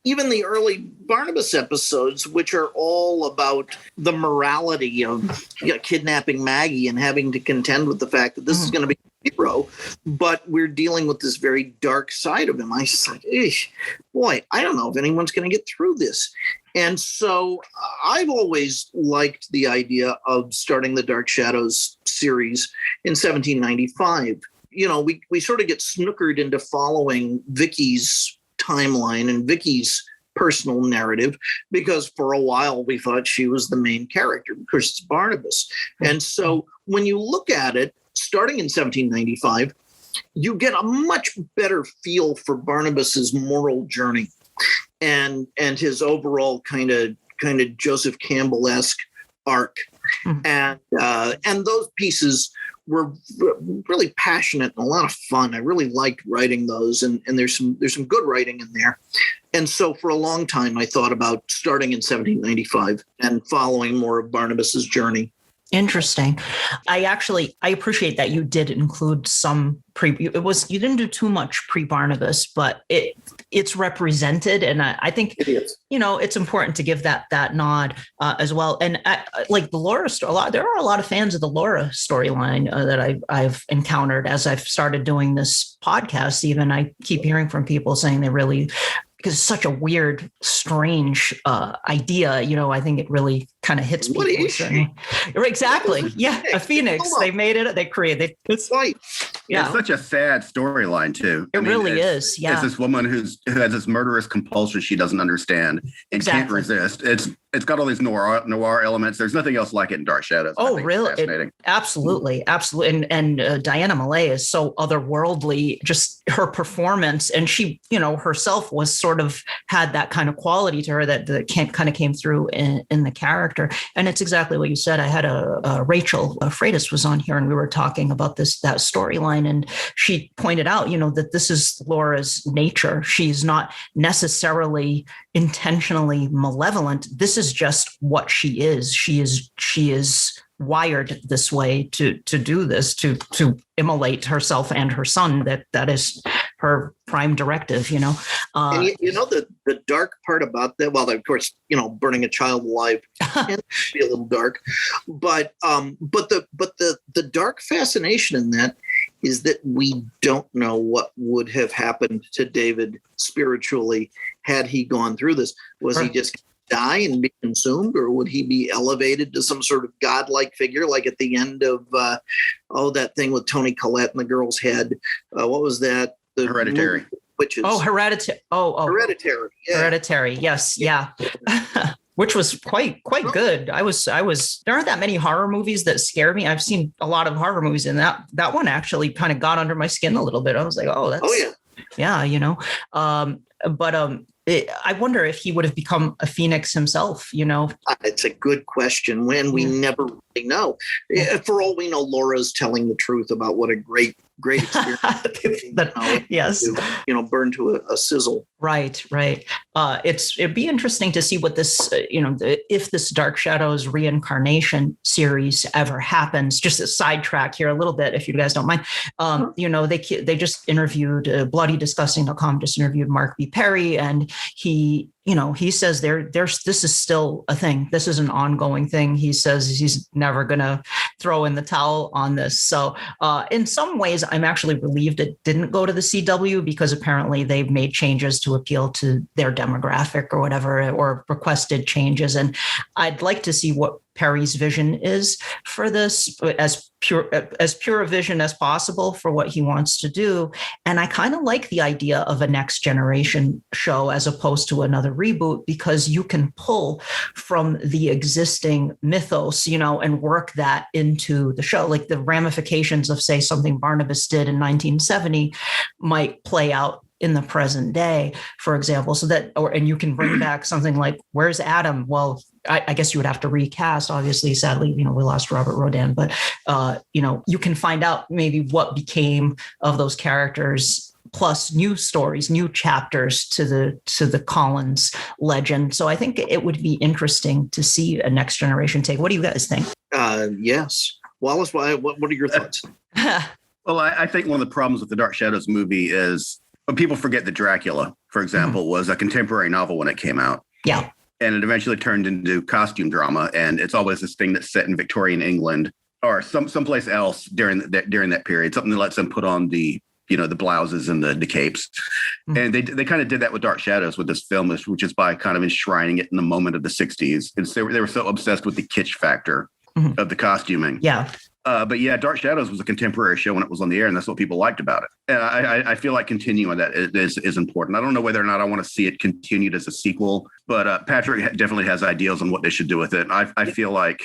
even the early Barnabas episodes, which are all about the morality of kidnapping Maggie and having to contend with the fact that this is going to be a hero, but we're dealing with this very dark side of him. I was like, boy, I don't know if anyone's going to get through this. And so I've always liked the idea of starting the Dark Shadows series in 1795. We sort of get snookered into following Vicky's timeline and Vicky's personal narrative, because for a while we thought she was the main character because it's Barnabas. And so when you look at it, starting in 1795, you get a much better feel for Barnabas's moral journey and his overall kind of Joseph Campbell-esque arc. And those pieces were really passionate and a lot of fun. I really liked writing those, and there's some good writing in there. And so for a long time, I thought about starting in 1795 and following more of Barnabas's journey. Interesting. I appreciate that you did include some you didn't do too much pre-Barnabas, but it's represented, and I think it is. It's important to give that nod as well. And like the Laura story, there are a lot of fans of the Laura storyline that I've encountered as I've started doing this podcast. Even I keep hearing from people saying they really, because it's such a weird, strange idea. I think it really kind of hits people. What is she? Exactly. Yeah, a phoenix. They made it. They created. It's right. Yeah, it's such a sad storyline too. It really is. Yeah, it's this woman who has this murderous compulsion she doesn't understand and can't resist. It's got all these noir elements. There's nothing else like it in Dark Shadows. Oh, really? Fascinating. Absolutely. And Diana Malay is so otherworldly. Just her performance, and she, herself was sort of had that kind of quality to her that kind of came through in the character. And it's exactly what you said. I had a Rachel Freitas was on here, and we were talking about that storyline, and she pointed out, that this is Laura's nature. She's not necessarily intentionally malevolent. This is just what she is. She is wired this way to do this, to immolate herself and her son. That is her prime directive, and the dark part about that, well, of course, burning a child alive can be a little dark, but the dark fascination in that is that we don't know what would have happened to David spiritually had he gone through this. Was he just die and be consumed, or would he be elevated to some sort of godlike figure, like at the end of that thing with Toni Collette and the girl's head? What was that? The Hereditary. Witches. Hereditary. Hereditary. Yeah. Hereditary. Yes. Yeah. Which was quite good. There aren't that many horror movies that scare me. I've seen a lot of horror movies, and that one actually kind of got under my skin a little bit. I was like, I wonder if he would have become a phoenix himself, It's a good question. When we never really know. For all we know, Laura's telling the truth about what a great experience. Yes. Burn to a sizzle. Right. It'd be interesting to see what this, if this Dark Shadows reincarnation series ever happens. Just a sidetrack here a little bit, if you guys don't mind. They just interviewed BloodyDisgusting.com just interviewed Mark B. Perry, and he says this is still a thing. This is an ongoing thing. He says he's never going to throw in the towel on this. So in some ways, I'm actually relieved it didn't go to the CW, because apparently they've made changes to appeal to their demographic or whatever, or requested changes. And I'd like to see what Perry's vision is for this, as pure a vision as possible for what he wants to do. And I kind of like the idea of a next generation show as opposed to another reboot, because you can pull from the existing mythos, and work that into the show. Like the ramifications of, say, something Barnabas did in 1970 might play out in the present day, for example, and you can bring back something like, where's Adam? Well, I guess you would have to recast, obviously. Sadly, we lost Robert Rodin, but you can find out maybe what became of those characters, plus new stories, new chapters to the Collins legend. So I think it would be interesting to see a next generation take. What do you guys think? Yes. Wallace, what are your thoughts? Well, I think one of the problems with the Dark Shadows movie is people forget that Dracula, for example, was a contemporary novel when it came out. Yeah. And it eventually turned into costume drama. And it's always this thing that's set in Victorian England or someplace else during that period, something that lets them put on the the blouses and the capes. And they kind of did that with Dark Shadows with this film, which is by kind of enshrining it in the moment of the 60s. And so they were so obsessed with the kitsch factor of the costuming. Yeah. But yeah, Dark Shadows was a contemporary show when it was on the air, and that's what people liked about it. And I feel like continuing that is important. I don't know whether or not I want to see it continued as a sequel, but Patrick definitely has ideas on what they should do with it. And I feel like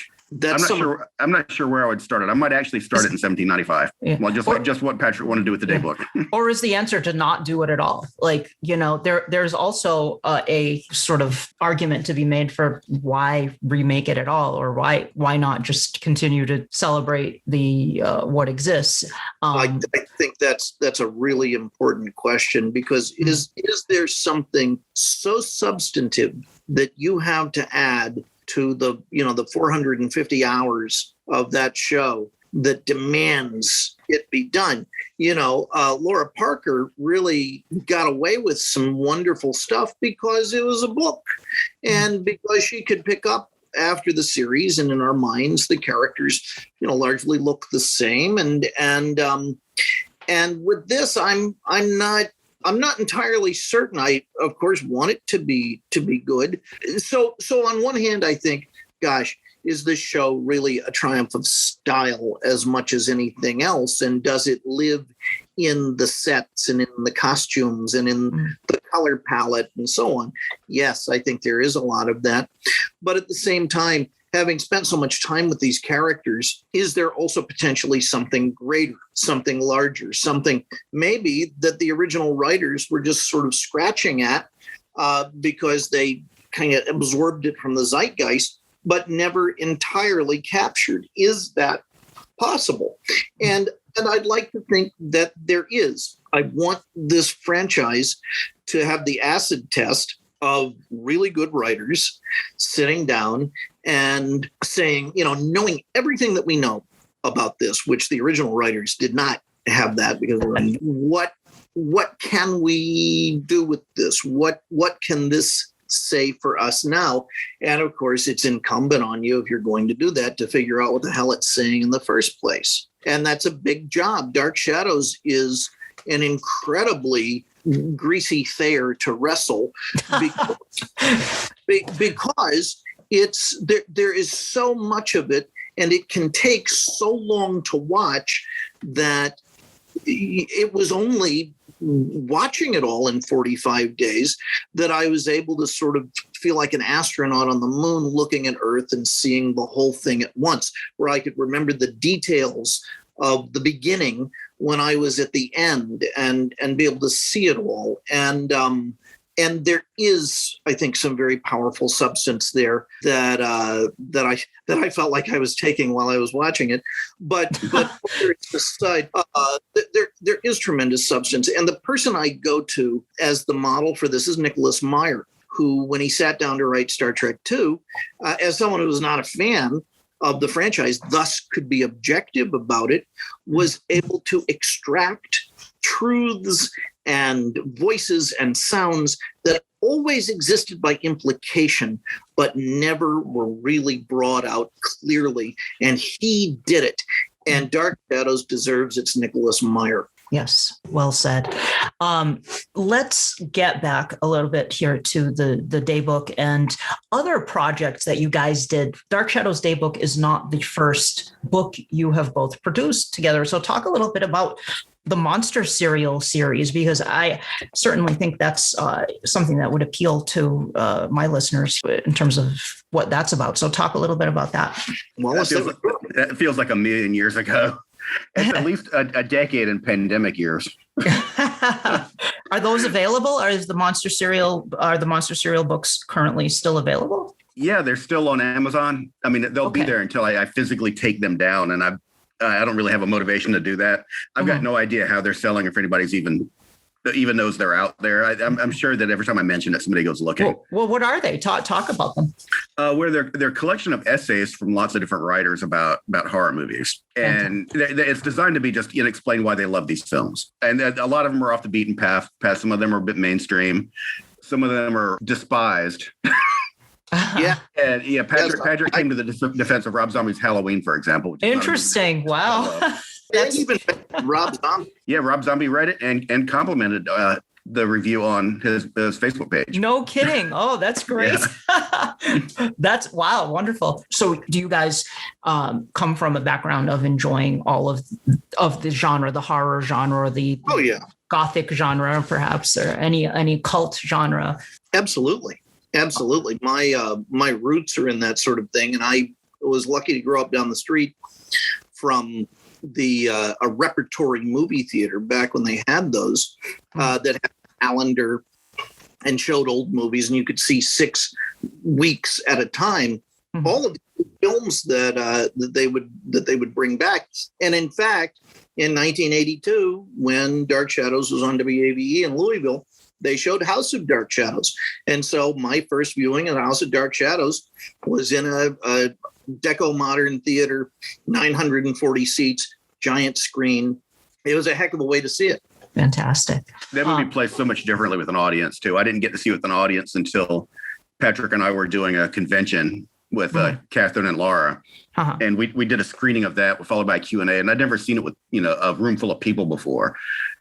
I'm not sure where I would start it. I might actually start it in 1795. Yeah. Well, just what Patrick wanted to do with the Daybook. Or is the answer to not do it at all? Like, there's also a sort of argument to be made for why remake it at all, or why not just continue to celebrate the what exists. I think that's a really important question, because is there something so substantive that you have to add to the 450 hours of that show that demands it be done? Laura Parker really got away with some wonderful stuff because it was a book, and because she could pick up after the series, and in our minds the characters largely look the same, and with this I'm not entirely certain. I, of course, want it to be good. So on one hand, I think, gosh, is this show really a triumph of style as much as anything else? And does it live in the sets and in the costumes and in the color palette and so on? Yes, I think there is a lot of that. But at the same time, having spent so much time with these characters, is there also potentially something greater, something larger, something maybe that the original writers were just sort of scratching at because they kind of absorbed it from the zeitgeist, but never entirely captured? Is that possible? And I'd like to think that there is. I want this franchise to have the acid test of really good writers sitting down and saying, knowing everything that we know about this, which the original writers did not have that, because what can we do with this? What can this say for us now? And of course, it's incumbent on you, if you're going to do that, to figure out what the hell it's saying in the first place. And that's a big job. Dark Shadows is an incredibly greasy Thayer to wrestle because it's there is so much of it, and it can take so long to watch that it was only watching it all in 45 days that I was able to sort of feel like an astronaut on the moon looking at Earth and seeing the whole thing at once, where I could remember the details of the beginning when I was at the end, and be able to see it all. And there is, I think, some very powerful substance there that I felt like I was taking while I was watching it. But aside, there is tremendous substance. And the person I go to as the model for this is Nicholas Meyer, who, when he sat down to write Star Trek II, as someone who was not a fan of the franchise, thus could be objective about it, was able to extract truths and voices and sounds that always existed by implication, but never were really brought out clearly. And he did it. And Dark Shadows deserves its Nicholas Meyer. Yes, well said. Let's get back a little bit here to the Daybook and other projects that you guys did. Dark Shadows Daybook is not the first book you have both produced together. So talk a little bit about the Monster Serial series, because I certainly think that's something that would appeal to my listeners in terms of what that's about. So talk a little bit about that. Well, that feels like a million years ago. It's at least a decade in pandemic years. Are those available? Are the Monster Serial books currently still available? Yeah, they're still on Amazon. I mean, they'll be there until I physically take them down, and I don't really have a motivation to do that. I've got no idea how they're selling, if anybody's even knows they're out there. I'm sure that every time I mention it, somebody goes looking. Well, what are they? Talk about them. Where they're a collection of essays from lots of different writers about horror movies. And it's designed to be just explain why they love these films. And a lot of them are off the beaten path. Some of them are a bit mainstream. Some of them are despised. Yeah. And Patrick came to the defense of Rob Zombie's Halloween, for example. Interesting. Wow. And even Rob Zombie. Yeah, Rob Zombie read it and complimented the review on his Facebook page. No kidding. Oh, that's great. Yeah. That's wow, wonderful. So do you guys come from a background of enjoying all of the genre, the horror genre, the gothic genre, perhaps, or any cult genre? Absolutely. My roots are in that sort of thing. And I was lucky to grow up down the street from a repertory movie theater back when they had those that had a calendar and showed old movies, and you could see 6 weeks at a time. Mm-hmm. All of the films that they would bring back. And in fact, in 1982, when Dark Shadows was on WAVE in Louisville, they showed House of Dark Shadows. And so my first viewing of House of Dark Shadows was in a Deco Modern Theater, 940 seats, giant screen. It was a heck of a way to see it. Fantastic. That movie plays so much differently with an audience, too. I didn't get to see it with an audience until Patrick and I were doing a convention with Catherine and Laura. Uh-huh. And we did a screening of that, followed by a Q&A. And I'd never seen it with, a room full of people before.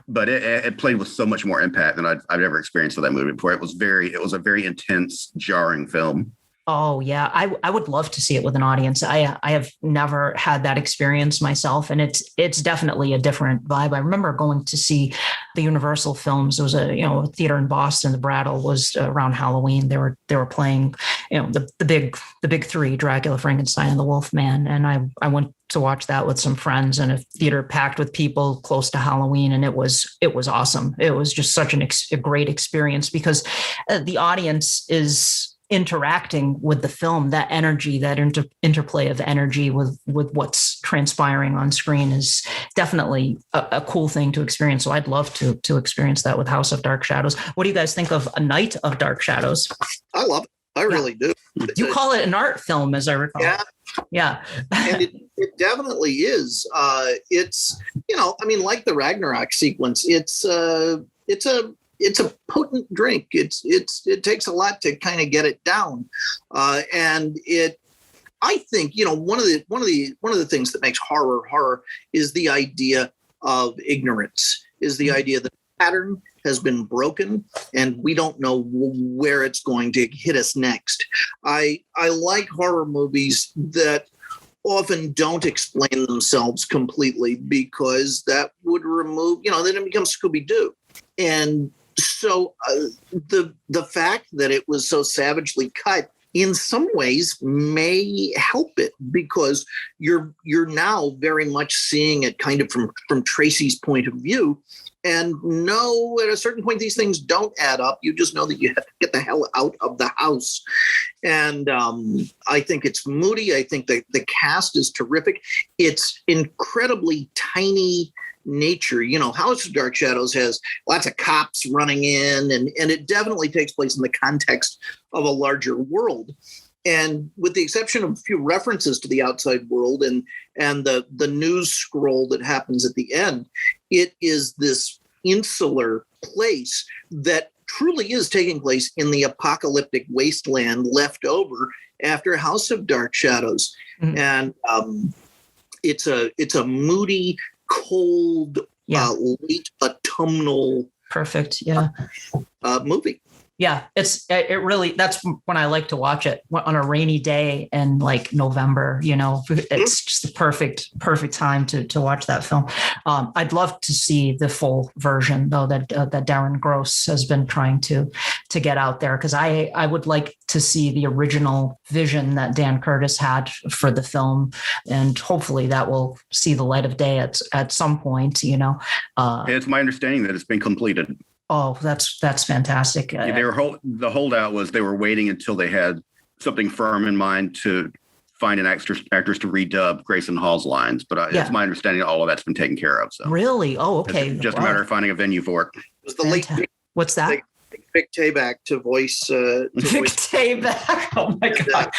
But it played with so much more impact than I've ever experienced with that movie before. It was a very intense, jarring film. Oh, yeah. I would love to see it with an audience. I have never had that experience myself, and it's definitely a different vibe. I remember going to see the Universal films. There was a theater in Boston. The Brattle was around Halloween. They were playing the big three: Dracula, Frankenstein, and the Wolfman. And I went to watch that with some friends in a theater packed with people close to Halloween, and it was awesome. It was just such a great experience because the audience is interacting with the film. That energy, that interplay of energy with what's transpiring on screen is definitely a cool thing to experience. So I'd love to experience that with House of Dark Shadows. What do you guys think of A Night of Dark Shadows? I love it. I really do. You call it an art film, as I recall. Yeah. And it definitely is. It's, like the Ragnarok sequence, it's a potent drink. It takes a lot to kind of get it down. And I think, one of the things that makes horror is the idea of ignorance, is the idea that the pattern has been broken and we don't know where it's going to hit us next. I like horror movies that often don't explain themselves completely, because that would remove, then it becomes Scooby-Doo. And so the fact that it was so savagely cut in some ways may help it, because you're now very much seeing it kind of from Tracy's point of view. And no, at a certain point, these things don't add up. You just know that you have to get the hell out of the house. And I think it's moody. I think the cast is terrific. It's incredibly tiny nature. House of Dark Shadows has lots of cops running in, and it definitely takes place in the context of a larger world. And with the exception of a few references to the outside world and the news scroll that happens at the end, it is this insular place that truly is taking place in the apocalyptic wasteland left over after House of Dark Shadows. Mm-hmm. And it's a moody, cold, late autumnal, perfect, movie. Yeah, it really, that's when I like to watch it, on a rainy day in like November. It's just the perfect time to watch that film. I'd love to see the full version, though, that Darren Gross has been trying to get out there, because I would like to see the original vision that Dan Curtis had for the film, and hopefully that will see the light of day at some point. It's my understanding that it's been completed. Oh, that's fantastic. The holdout was they were waiting until they had something firm in mind to find an actress to redub Grayson Hall's lines. But it's my understanding that all of that's been taken care of. So really? Oh, okay. It's just a matter of finding a venue for it. It was the late. What's that? Vic Tayback to voice. Vic Tayback. Oh my God.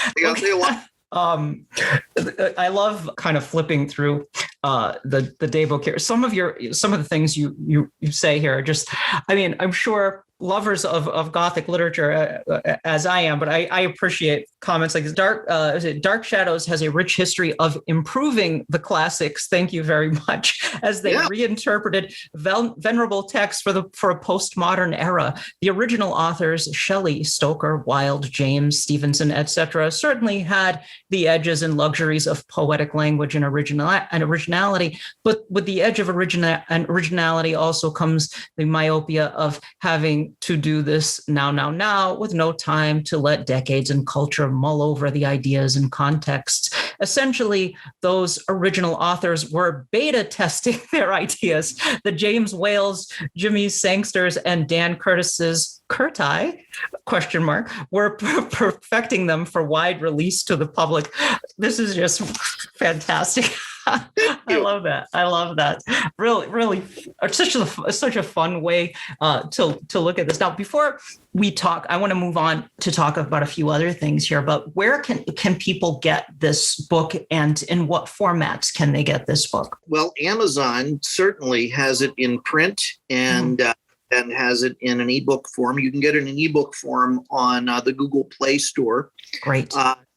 I love kind of flipping through the Daybook here. Some of the things you say here are just, I'm sure lovers of Gothic literature as I am, but I appreciate comments like this. Dark Shadows has a rich history of improving the classics. Thank you very much. As they reinterpreted venerable texts for a postmodern era. The original authors, Shelley, Stoker, Wilde, James, Stevenson, etc., certainly had the edges and luxuries of poetic language and originality, but with the edge of originality also comes the myopia of having to do this now, with no time to let decades and culture mull over the ideas and contexts. Essentially, those original authors were beta testing their ideas. The James Whales, Jimmy Sangsters, and Dan Curtis's Curti ? Were perfecting them for wide release to the public. This is just fantastic. I love that. Really, it's such a fun way to look at this. Now, before we talk, I want to move on to talk about a few other things here. But where can people get this book, and in what formats can they get this book? Well, Amazon certainly has it in print and has it in an ebook form. You can get it in an ebook form on the Google Play Store. Great.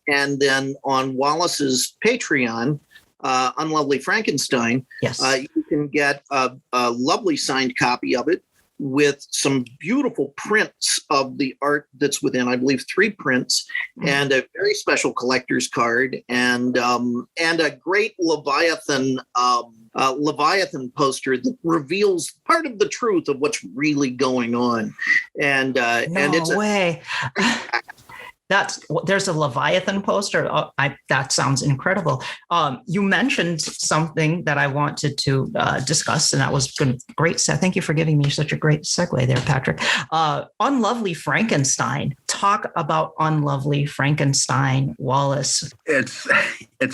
And then on Wallace's Patreon, Unlovely Frankenstein, yes, you can get a lovely signed copy of it with some beautiful prints of the art that's within, I believe, 3 prints, and a very special collector's card, and a great Leviathan poster that reveals part of the truth of what's really going on. And it's way. There's a Leviathan poster. That sounds incredible. You mentioned something that I wanted to discuss, and that was great. So thank you for giving me such a great segue there, Patrick. Unlovely Frankenstein. Talk about Unlovely Frankenstein, Wallace. It's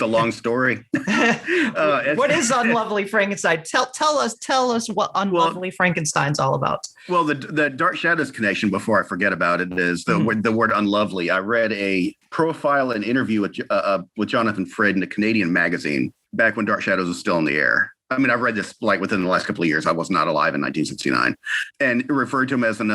a long story. What is Unlovely Frankenstein? Tell us what Unlovely Frankenstein's all about. Well, the Dark Shadows connection, before I forget about it, is the word unlovely. I read a profile and interview with Jonathan Frid in a Canadian magazine back when Dark Shadows was still in the air. I mean, I've read this like within the last couple of years. I was not alive in 1969, and it referred to him as an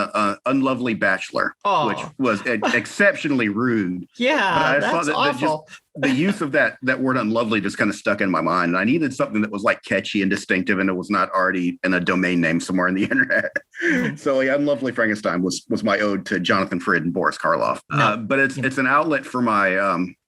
unlovely bachelor, which was exceptionally rude. Yeah, that's awful. The use of that word unlovely just kind of stuck in my mind. And I needed something that was like catchy and distinctive, and it was not already in a domain name somewhere on the internet. So yeah, Unlovely Frankenstein was my ode to Jonathan Frid and Boris Karloff. But it's an outlet for my,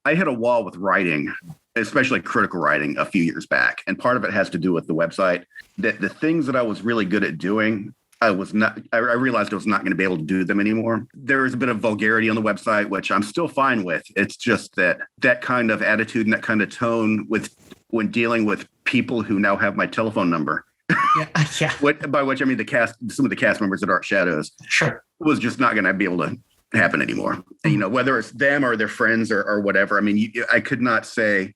I hit a wall with writing, especially critical writing, a few years back. And part of it has to do with the website. That the things that I was really good at doing, I realized I was not going to be able to do them anymore. There is a bit of vulgarity on the website, which I'm still fine with. It's just that kind of attitude and that kind of tone when dealing with people who now have my telephone number. Yeah. By which I mean some of the cast members of Dark Shadows. Sure. Was just not going to be able to happen anymore. And, whether it's them or their friends or whatever. I mean, I could not say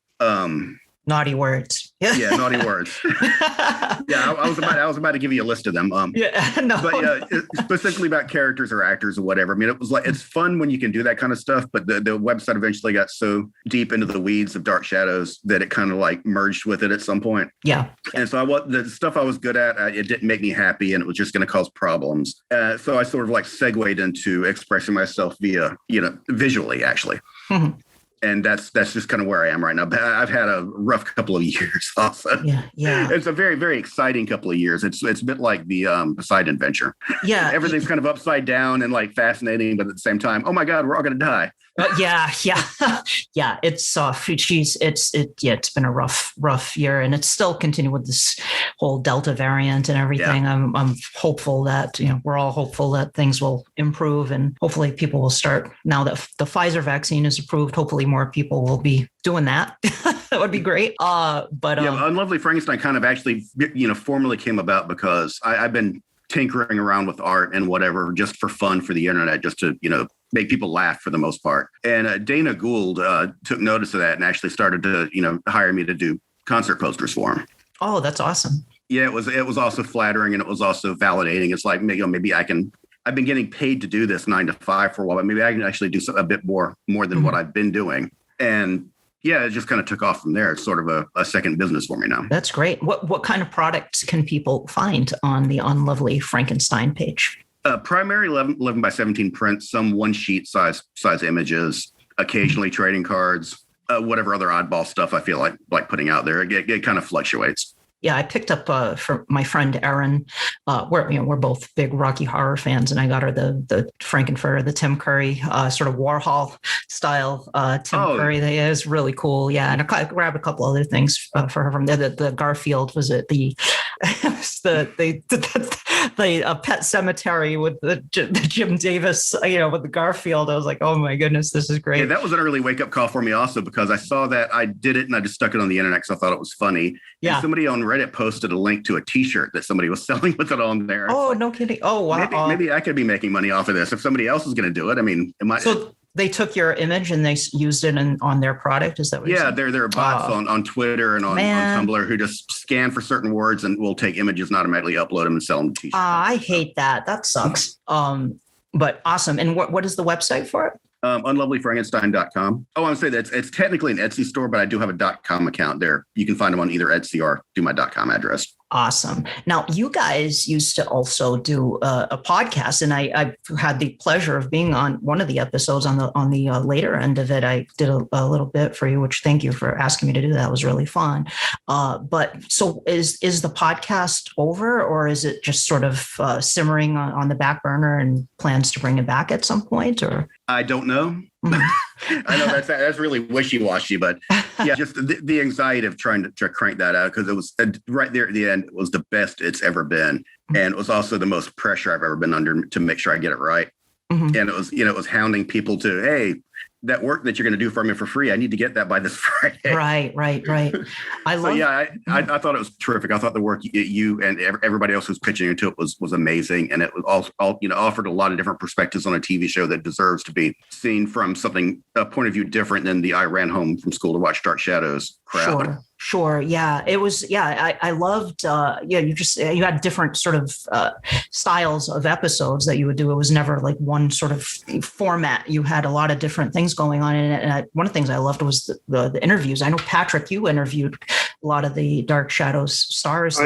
naughty words. Yeah, naughty words. Yeah, I was about to give you a list of them. Specifically about characters or actors or whatever. I mean, it was like, it's fun when you can do that kind of stuff, but the website eventually got so deep into the weeds of Dark Shadows that it kind of like merged with it at some point. Yeah. And so the stuff I was good at, it didn't make me happy, and it was just going to cause problems. So I sort of like segued into expressing myself via, visually, actually. Mm-hmm. And that's just kind of where I am right now. But I've had a rough couple of years also. Yeah. It's a very, very exciting couple of years. It's a bit like the Side Adventure. Yeah. Everything's kind of upside down and like fascinating, but at the same time, oh my God, we're all going to die. Yeah. It's it's been a rough year, and it's still continuing with this whole Delta variant and everything. Yeah. I'm hopeful that, we're all hopeful that things will improve, and hopefully people will start, now that the Pfizer vaccine is approved, hopefully more people will be doing that. That would be great. Unlovely Frankenstein kind of actually, formally came about because I've been tinkering around with art and whatever, just for fun, for the internet, just to, make people laugh for the most part. And Dana Gould took notice of that and actually started to, hire me to do concert posters for him. Oh, that's awesome. Yeah, it was also flattering, and it was also validating. It's like, maybe I've been getting paid to do this 9 to 5 for a while, but maybe I can actually do a bit more than what I've been doing. And yeah, it just kind of took off from there. It's sort of a second business for me now. That's great. What kind of products can people find on the Unlovely Frankenstein page? Primary 11 by 17 prints, some one sheet size images, occasionally trading cards, whatever other oddball stuff I feel like putting out there. It kind of fluctuates. Yeah, I picked up from my friend Erin. We're both big Rocky Horror fans, and I got her the Frankenfurter, the Tim Curry sort of Warhol style Tim Curry. That is really cool. Yeah, and I grabbed a couple other things for her from there. The Garfield, was it the Pet Cemetery with the Jim Davis, with the Garfield. I was like, oh my goodness, this is great. Yeah, that was an early wake up call for me also, because I saw that, I did it and I just stuck it on the internet because I thought it was funny. Yeah. And somebody on Reddit posted a link to a T-shirt that somebody was selling with it on there. Oh, no kidding. Oh, wow. Maybe I could be making money off of this if somebody else is going to do it. I mean, it might. So they took your image and they used it on their product. Is that what you're saying? There are bots on Twitter and on Tumblr who just scan for certain words and will take images and automatically upload them and sell them to T-shirts. I hate that. That sucks. But awesome. And what is the website for it? Unlovelyfrankenstein.com. Oh, I want to say that it's technically an Etsy store, but I do have a .com account there. You can find them on either Etsy or do my .com address. Awesome. Now, you guys used to also do a podcast, and I had the pleasure of being on one of the episodes on the later end of it. I did a little bit for you, which thank you for asking me to do that. It was really fun. But so is the podcast over, or is it just sort of simmering on the back burner and plans to bring it back at some point? Or I don't know. I know that's really wishy-washy, but yeah, just the anxiety of trying to crank that out, because it was right there at the end. It was the best it's ever been, and it was also the most pressure I've ever been under to make sure I get it right. Mm-hmm. And it was it was hounding people to, hey, that work that you're going to do for me for free, I need to get that by this Friday. Right. I love. So yeah, I thought it was terrific. I thought the work you and everybody else who's pitching into it was amazing, and it was all offered a lot of different perspectives on a TV show that deserves to be seen from a point of view different than the I ran home from school to watch Dark Shadows crowd. Sure. Yeah, it was. Yeah, I loved. You had different sort of styles of episodes that you would do. It was never like one sort of format. You had a lot of different things going on in it. And one of the things I loved was the interviews. I know, Patrick, you interviewed a lot of the Dark Shadows stars.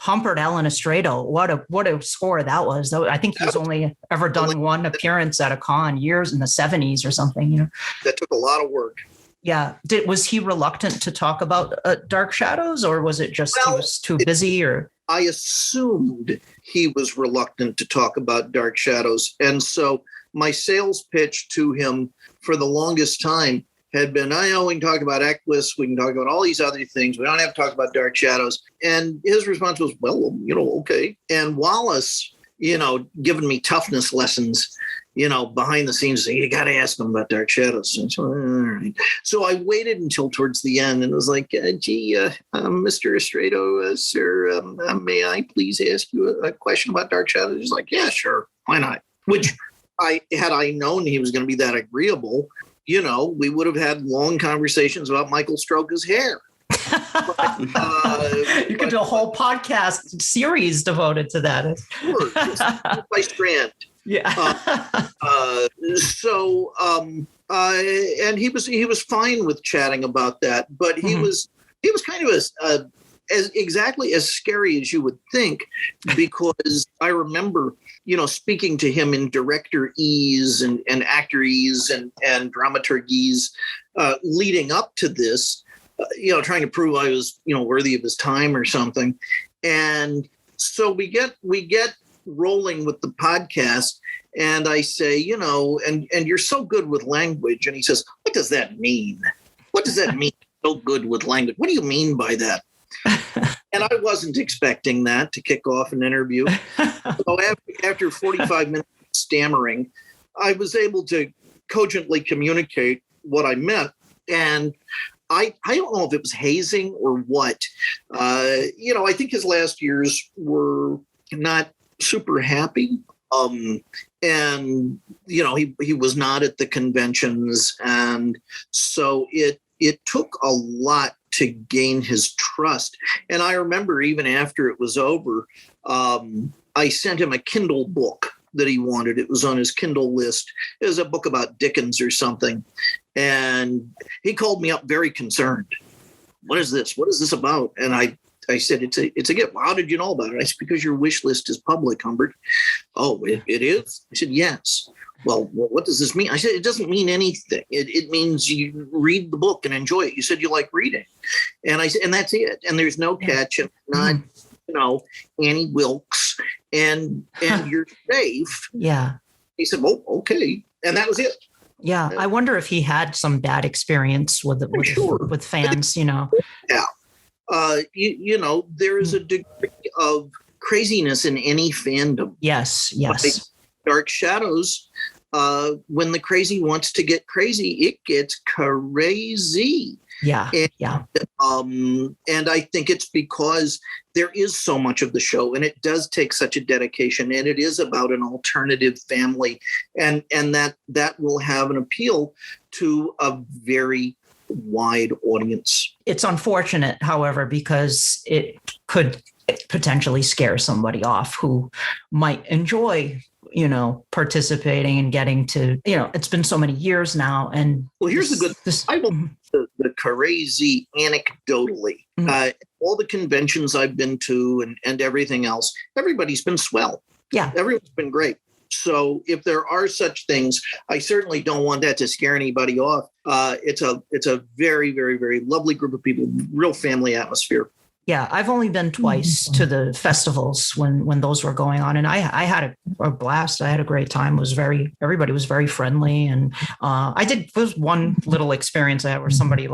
Humpert Ellen Estrado. What a score that was. I think he's only ever done one appearance at a con years in the 70s or something. That took a lot of work. Yeah. Was he reluctant to talk about Dark Shadows, or was it just he was too busy? Or I assumed he was reluctant to talk about Dark Shadows. And so my sales pitch to him for the longest time had been, we can talk about Equus, we can talk about all these other things. We don't have to talk about Dark Shadows. And his response was, well, okay. And Wallace, giving me toughness lessons, behind the scenes, you got to ask them about Dark Shadows. So, all right. So I waited until towards the end and was like, Mr. Estrado, sir, may I please ask you a question about Dark Shadows? He's like, yeah, sure. Why not? Which had I known he was going to be that agreeable, we would have had long conversations about Michael Stroker's hair. You could do a whole podcast series devoted to that. Sure, by strand. Yeah. And he was fine with chatting about that, but he was kind of as exactly as scary as you would think, because I remember, speaking to him in director-ese and actor-ese and dramaturg-ese leading up to this, trying to prove I was, worthy of his time or something. And so we get rolling with the podcast, and I say, and you're so good with language. And he says, what does that mean? What does that mean? So good with language. What do you mean by that? And I wasn't expecting that to kick off an interview. So after 45 minutes of stammering, I was able to cogently communicate what I meant. And I don't know if it was hazing or what. I think his last years were not super happy. And he was not at the conventions. And so it took a lot to gain his trust. And I remember even after it was over, I sent him a Kindle book that he wanted. It was on his Kindle list. It was a book about Dickens or something. And he called me up very concerned. What is this? What is this about? And I I said, it's a gift. How did you know about it? I said, because your wish list is public, Humbert. Oh, it is? I said, yes. Well, what does this mean? I said, it doesn't mean anything. It means you read the book and enjoy it. You said you like reading. And I said, and that's it. And there's no catch. And not, Annie Wilkes. And you're safe. Yeah. He said, well, okay. And that was it. Yeah. I wonder if he had some bad experience with fans, Yeah. There is a degree of craziness in any fandom. Yes. Like Dark Shadows, when the crazy wants to get crazy, it gets crazy. Yeah. And I think it's because there is so much of the show, and it does take such a dedication, and it is about an alternative family, and that will have an appeal to a very wide audience. It's unfortunate, however, because it could potentially scare somebody off who might enjoy participating and getting to, it's been so many years now. And here's the crazy anecdotally, all the conventions I've been to and everything else, everybody's been swell. Yeah. Everyone's been great. So if there are such things, I certainly don't want that to scare anybody off. It's a very, very, very lovely group of people, real family atmosphere. Yeah, I've only been twice to the festivals when those were going on, and I had a blast. I had a great time. Everybody was very friendly, and there was one little experience I had where somebody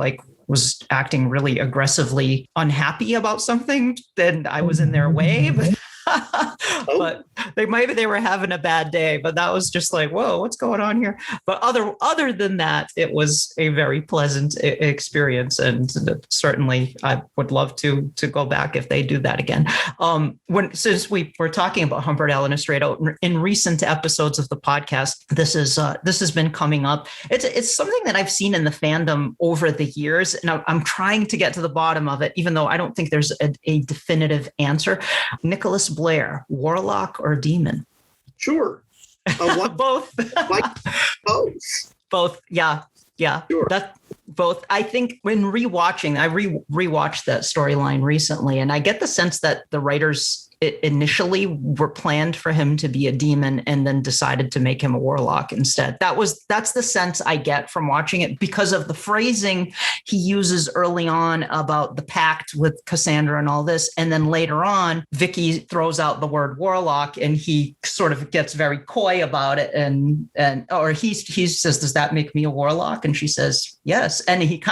was acting really aggressively unhappy about something, then I was in their way. But maybe they were having a bad day, but that was just like, whoa, what's going on here? But other than that, it was a very pleasant experience, and certainly I would love to go back if they do that again. Since we were talking about Humbert Allen Estrado in recent episodes of the podcast, this has been coming up. It's something that I've seen in the fandom over the years, and I'm trying to get to the bottom of it, even though I don't think there's a definitive answer. Nicholas Blair, warlock or demon? Sure. Both. Both. Yeah. Sure. Both. I think when rewatching, I rewatched that storyline recently, and I get the sense that the writers initially were planned for him to be a demon and then decided to make him a warlock instead. That's the sense I get from watching it because of the phrasing he uses early on about the pact with Cassandra and all this. And then later on, Vicky throws out the word warlock and he sort of gets very coy about it. Or he says, does that make me a warlock? And she says, yes. And he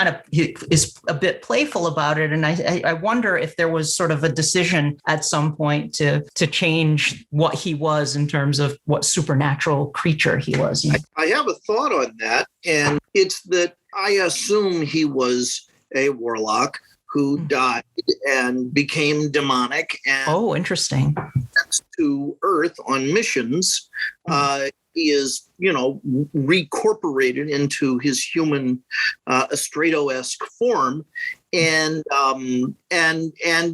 is a bit playful about it. And I wonder if there was sort of a decision at some point to change what he was in terms of what supernatural creature he was. I have a thought on that, and it's that I assume he was a warlock who died and became demonic. And interesting. To Earth on missions. He is, recorporated into his human Estrado-esque form. And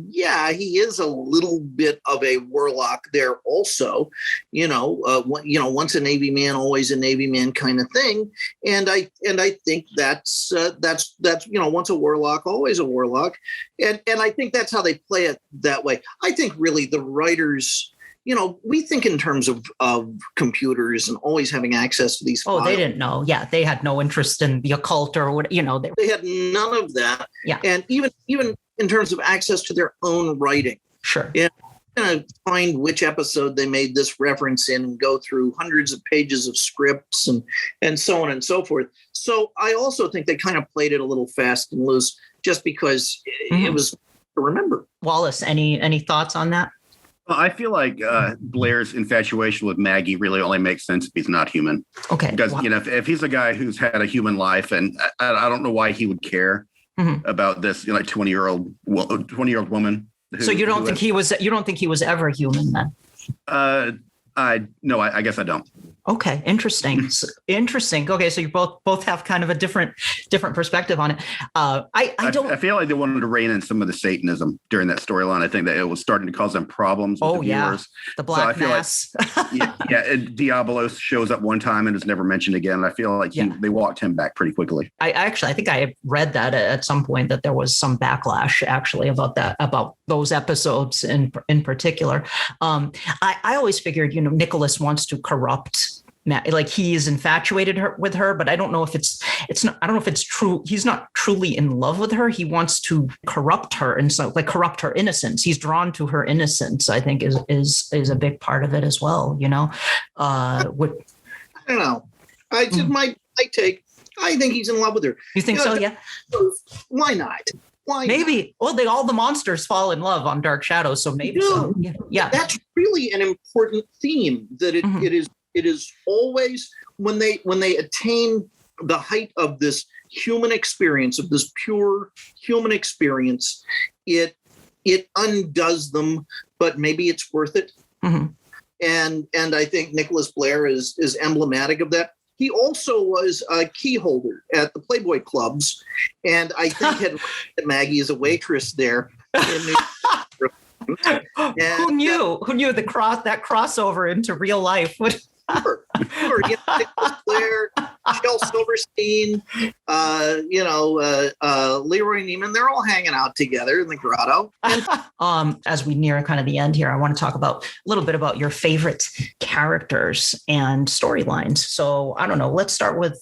yeah, he is a little bit of a warlock there also, once a Navy man, always a Navy man kind of thing. And I think that's once a warlock, always a warlock. And I think that's how they play it that way. I think really the writers, we think in terms of computers and always having access to these files. They didn't know. Yeah, they had no interest in the occult or what, They had none of that. Yeah. And even in terms of access to their own writing. Sure. Yeah. I'm going to find which episode they made this reference in and go through hundreds of pages of scripts and so on and so forth. So I also think they kind of played it a little fast and loose just because it was to remember. Wallace, any thoughts on that? Well, I feel like Blair's infatuation with Maggie really only makes sense if he's not human. Okay. Because, if he's a guy who's had a human life, and I don't know why he would care about this, 20-year-old woman. So you don't think he was ever human then? I guess I don't. Okay, interesting. Okay, so you both have kind of a different perspective on it. I feel like they wanted to rein in some of the Satanism during that storyline. I think that it was starting to cause them problems with the viewers. The black mass. Diablo shows up one time and is never mentioned again. I feel like they walked him back pretty quickly. I think I read that at some point that there was some backlash actually about that, about those episodes in particular. I always figured, Nicholas wants to corrupt like he is infatuated with her, but I don't know if it's not, I don't know if it's true. He's not truly in love with her. He wants to corrupt her, and so like corrupt her innocence. He's drawn to her innocence, I think is a big part of it as well. I don't know. I just my take. I think he's in love with her. You think so? Yeah. Why not? Why maybe. Not? Well, all the monsters fall in love on Dark Shadows, so maybe so. Yeah. That's really an important theme. That it is always when they attain the height of this human experience, of this pure human experience, it undoes them, but maybe it's worth it. Mm-hmm. And I think Nicholas Blair is emblematic of that. He also was a key holder at the Playboy clubs, and I think had Maggie as a waitress there. Who knew that crossover into real life would. Sure. Nicholas Blair, Shel Silverstein, Leroy Neiman, they're all hanging out together in the grotto. As we near kind of the end here, I want to talk a little bit about your favorite characters and storylines. So I don't know. Let's start with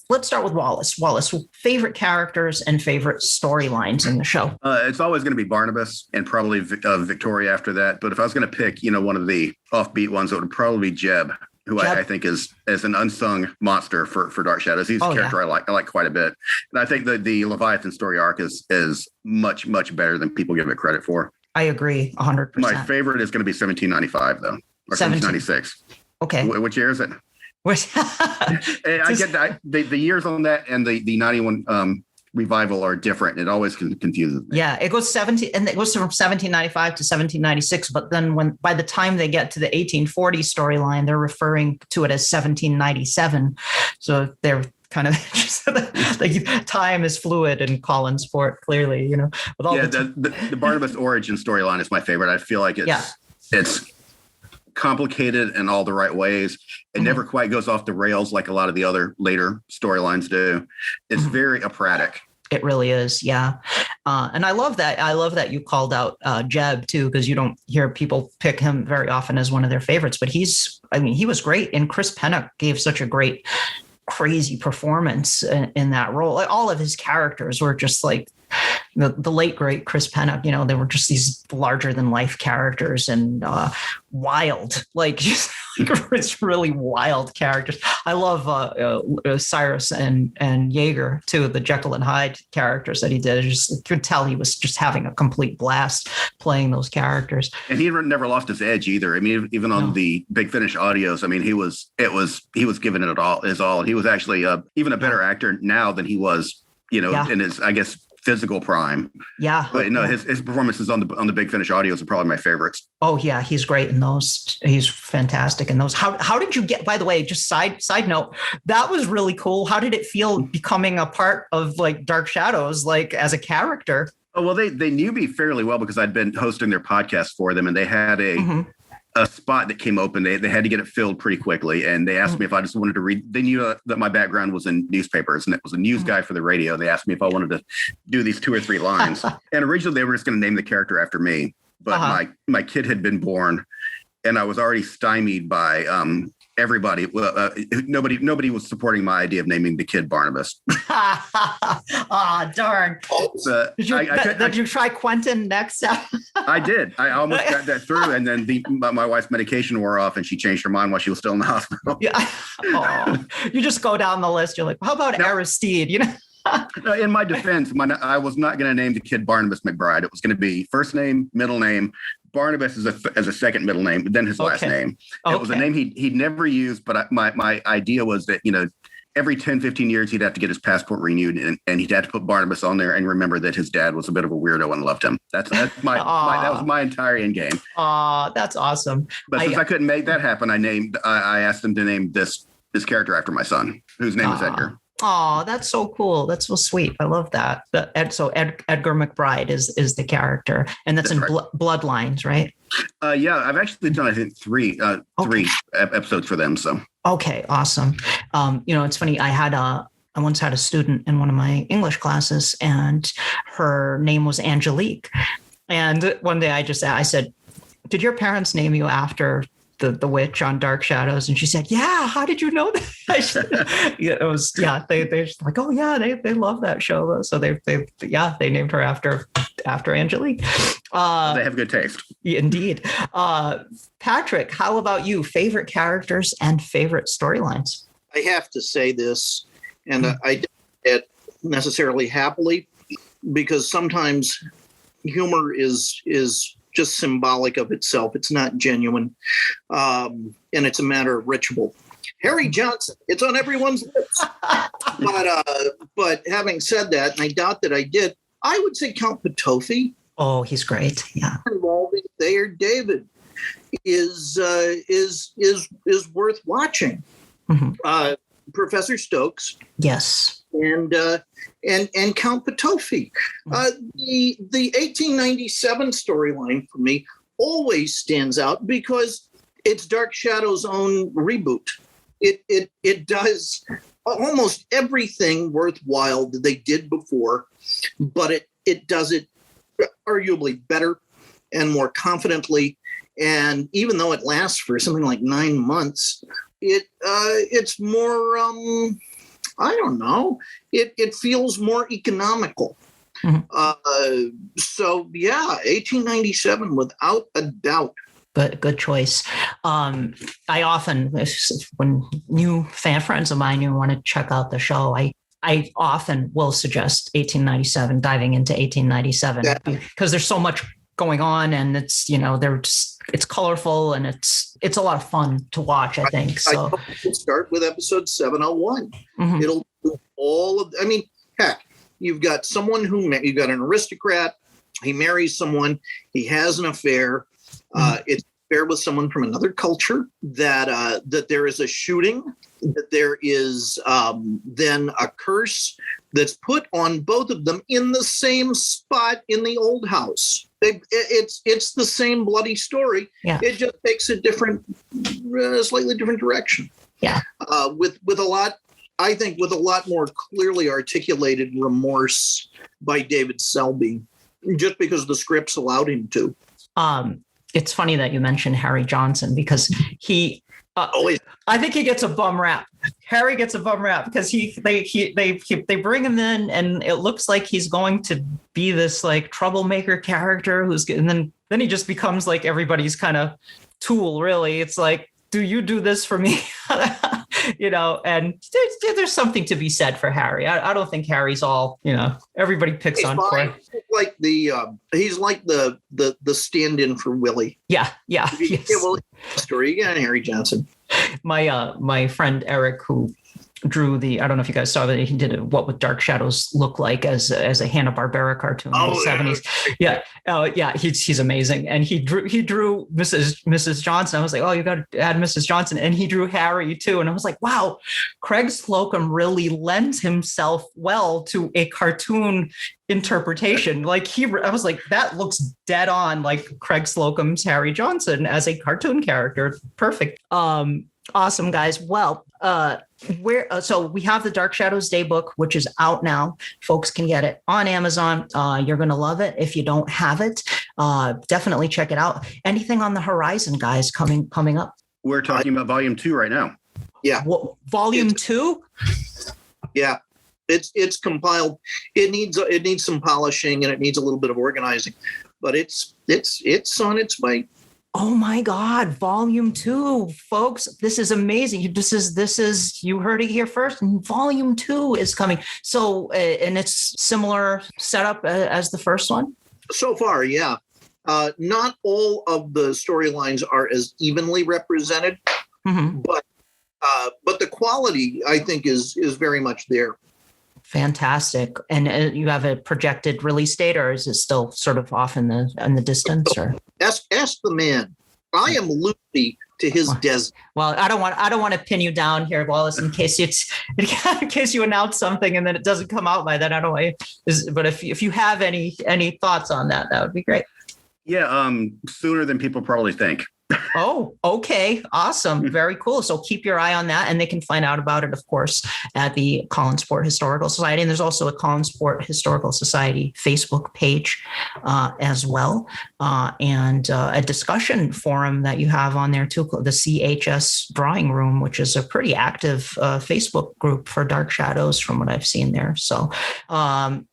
Wallace. Wallace, favorite characters and favorite storylines in the show. It's always going to be Barnabas and probably Victoria after that. But if I was going to pick, one of the offbeat ones, it would probably be Jeb, who I think is an unsung monster for Dark Shadows. He's a character I like quite a bit. And I think the Leviathan story arc is much, much better than people give it credit for. I agree 100%. My favorite is going to be 1795, though, or 1796. Okay. Which year is it? I get that. The years on that and the 91 revival are different. It always confuses me. Yeah, it goes from 1795 to 1796, but then by the time they get to the 1840 storyline, they're referring to it as 1797. So they're kind of just like time is fluid in Collinsport, clearly, with all the Barnabas origin storyline is my favorite. I feel like it's complicated in all the right ways. It never quite goes off the rails like a lot of the other later storylines do. It's very operatic. It really is. Yeah. And I love that. I love that you called out Jeb too, because you don't hear people pick him very often as one of their favorites, but he was great. And Chris Pennock gave such a great, crazy performance in that role. Like, all of his characters were just like, the late great Chris Pennock, they were just these larger than life characters and wild, it's really wild characters. I love Cyrus and Jaeger too, the Jekyll and Hyde characters that he did. You could tell he was just having a complete blast playing those characters. And he never lost his edge either. I mean, even on the Big Finish audios, I mean, he was giving it his all. And he was actually even a better actor now than he was, in his, I guess, physical prime. Yeah. But his performances on the Big Finish audios are probably my favorites. Oh yeah, he's great in those. He's fantastic in those. How did you get, by the way, just side note, that was really cool. How did it feel becoming a part of like Dark Shadows, like as a character? Oh, well, they knew me fairly well because I'd been hosting their podcast for them, and they had a spot that came open. They had to get it filled pretty quickly. And they asked me if I just wanted to read. They knew that my background was in newspapers and it was a news guy for the radio. They asked me if I wanted to do these 2 or 3 lines. And originally they were just going to name the character after me. But my kid had been born and I was already stymied by everybody. Nobody was supporting my idea of naming the kid Barnabas. Darn. Did you try Quentin next? I did. I almost got that through. And then my wife's medication wore off and she changed her mind while she was still in the hospital. Yeah. You just go down the list. You're like, how about Aristide? In my defense, I was not going to name the kid Barnabas McBride. It was going to be first name, middle name. Barnabas as a second middle name, but then his last name. It was a name he'd never used, but my idea was that, every 10, 15 years, he'd have to get his passport renewed and he'd have to put Barnabas on there and remember that his dad was a bit of a weirdo and loved him. That was my entire end game. That's awesome. But since I couldn't make that happen, I asked him to name this character after my son, whose name is Edgar. Oh, that's so cool. That's so sweet. I love that. Edgar McBride is the character, and that's in Bloodlines, right? Yeah, I've actually done, I think, three episodes for them. So okay, awesome. It's funny. I once had a student in one of my English classes, and her name was Angelique. And one day I said, did your parents name you after the witch on Dark Shadows? And she said, yeah, how did you know that? They're just like, oh yeah, they love that show. So they named her after Angelique. They have good taste. Indeed. Patrick, how about you? Favorite characters and favorite storylines? I have to say this, and I don't say it necessarily happily, because sometimes humor is just symbolic of itself. It's not genuine, and it's a matter of ritual. Harry Johnson, it's on everyone's lips. But having said that, and I doubt that I did, I would say Count Petofi. Oh, he's great. Yeah. Involving Thayer David is worth watching. Mm-hmm. Professor Stokes. Yes. And Count Petofi. The 1897 storyline for me always stands out because it's Dark Shadow's own reboot. It does almost everything worthwhile that they did before, but it does it arguably better and more confidently. And even though it lasts for something like 9 months, it's more I don't know. It feels more economical. Mm-hmm. So yeah, 1897 without a doubt. But good choice. I often, when new fan friends of mine who want to check out the show, I often will suggest 1897, diving into 1897, because there's so much going on, and it's it's colorful, and it's a lot of fun to watch. I think so. I start with episode 701. Mm-hmm. It'll do all of. I mean, heck, you've got you've got an aristocrat. He marries someone. He has an affair. It's an affair with someone from another culture. That there is a shooting. That there is then a curse that's put on both of them in the same spot in the old house. It's the same bloody story. Yeah. It just takes a slightly different direction. Yeah. With a lot more clearly articulated remorse by David Selby, just because the scripts allowed him to. It's funny that you mentioned Harry Johnson, because he. I think he gets a bum rap. Harry gets a bum rap because they bring him in, and it looks like he's going to be this like troublemaker character and then he just becomes like everybody's kind of tool. Really, it's like, do you do this for me? And there's something to be said for Harry. I don't think Harry's all, everybody picks on for. Like he's like the stand-in for Willie. Yeah. Yes. Willie story again, Harry Johnson. My friend Eric, who drew I don't know if you guys saw that, he did What Would Dark Shadows Look Like as a Hanna-Barbera cartoon in the 70s. Yeah. Oh yeah. He's amazing. And he drew Mrs. Johnson. I was like, oh, you got to add Mrs. Johnson. And he drew Harry too. And I was like, wow, Craig Slocum really lends himself well to a cartoon interpretation. Like I was like, that looks dead on like Craig Slocum's Harry Johnson as a cartoon character. Perfect. Awesome, guys. Well, so we have the Dark Shadows Daybook, which is out now. Folks can get it on Amazon. You're going to love it. If you don't have it, definitely check it out. Anything on the horizon, guys, coming up? We're talking about volume 2 right now. Yeah. Volume 2? Yeah. It's compiled. It needs some polishing, and it needs a little bit of organizing, but it's on its way. Oh my God, volume 2, folks. This is amazing. This is, you heard it here first. Volume 2 is coming. So, and it's similar setup as the first one? So far, yeah. Not all of the storylines are as evenly represented, mm-hmm. but the quality, I think, is very much there. Fantastic. And you have a projected release date, or is it still sort of off in the distance? Or ask the man. I am Lucy to his desert. Well, I don't want to pin you down here, Wallace, in case you announce something and then it doesn't come out by then. I don't know. But if you have any thoughts on that, that would be great. Yeah, sooner than people probably think. Oh, okay. Awesome. Very cool. So keep your eye on that. And they can find out about it, of course, at the Collinsport Historical Society. And there's also a Collinsport Historical Society Facebook page as well. And a discussion forum that you have on there too, the CHS Drawing Room, which is a pretty active Facebook group for Dark Shadows from what I've seen there. So,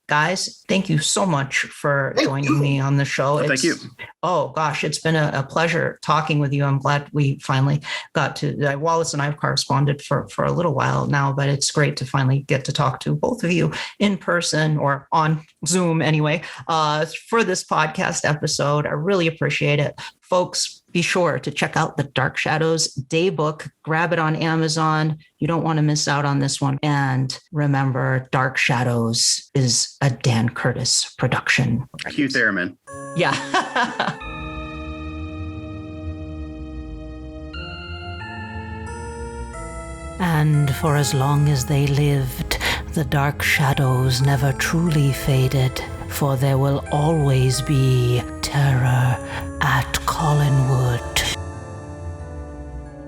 guys, thank you so much for joining me on the show. Thank you. Oh, gosh, it's been a pleasure talking with you. I'm glad we finally got to, Wallace and I have corresponded for a little while now, but it's great to finally get to talk to both of you in person or on Zoom anyway, for this podcast episode. I really appreciate it. Folks, be sure to check out the Dark Shadows Daybook. Grab it on Amazon. You don't want to miss out on this one. And remember, Dark Shadows is a Dan Curtis production. Cue Theremin. Yeah. And for as long as they lived, the dark shadows never truly faded, for there will always be terror at Collinwood.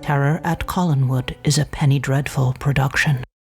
Terror at Collinwood is a Penny Dreadful production.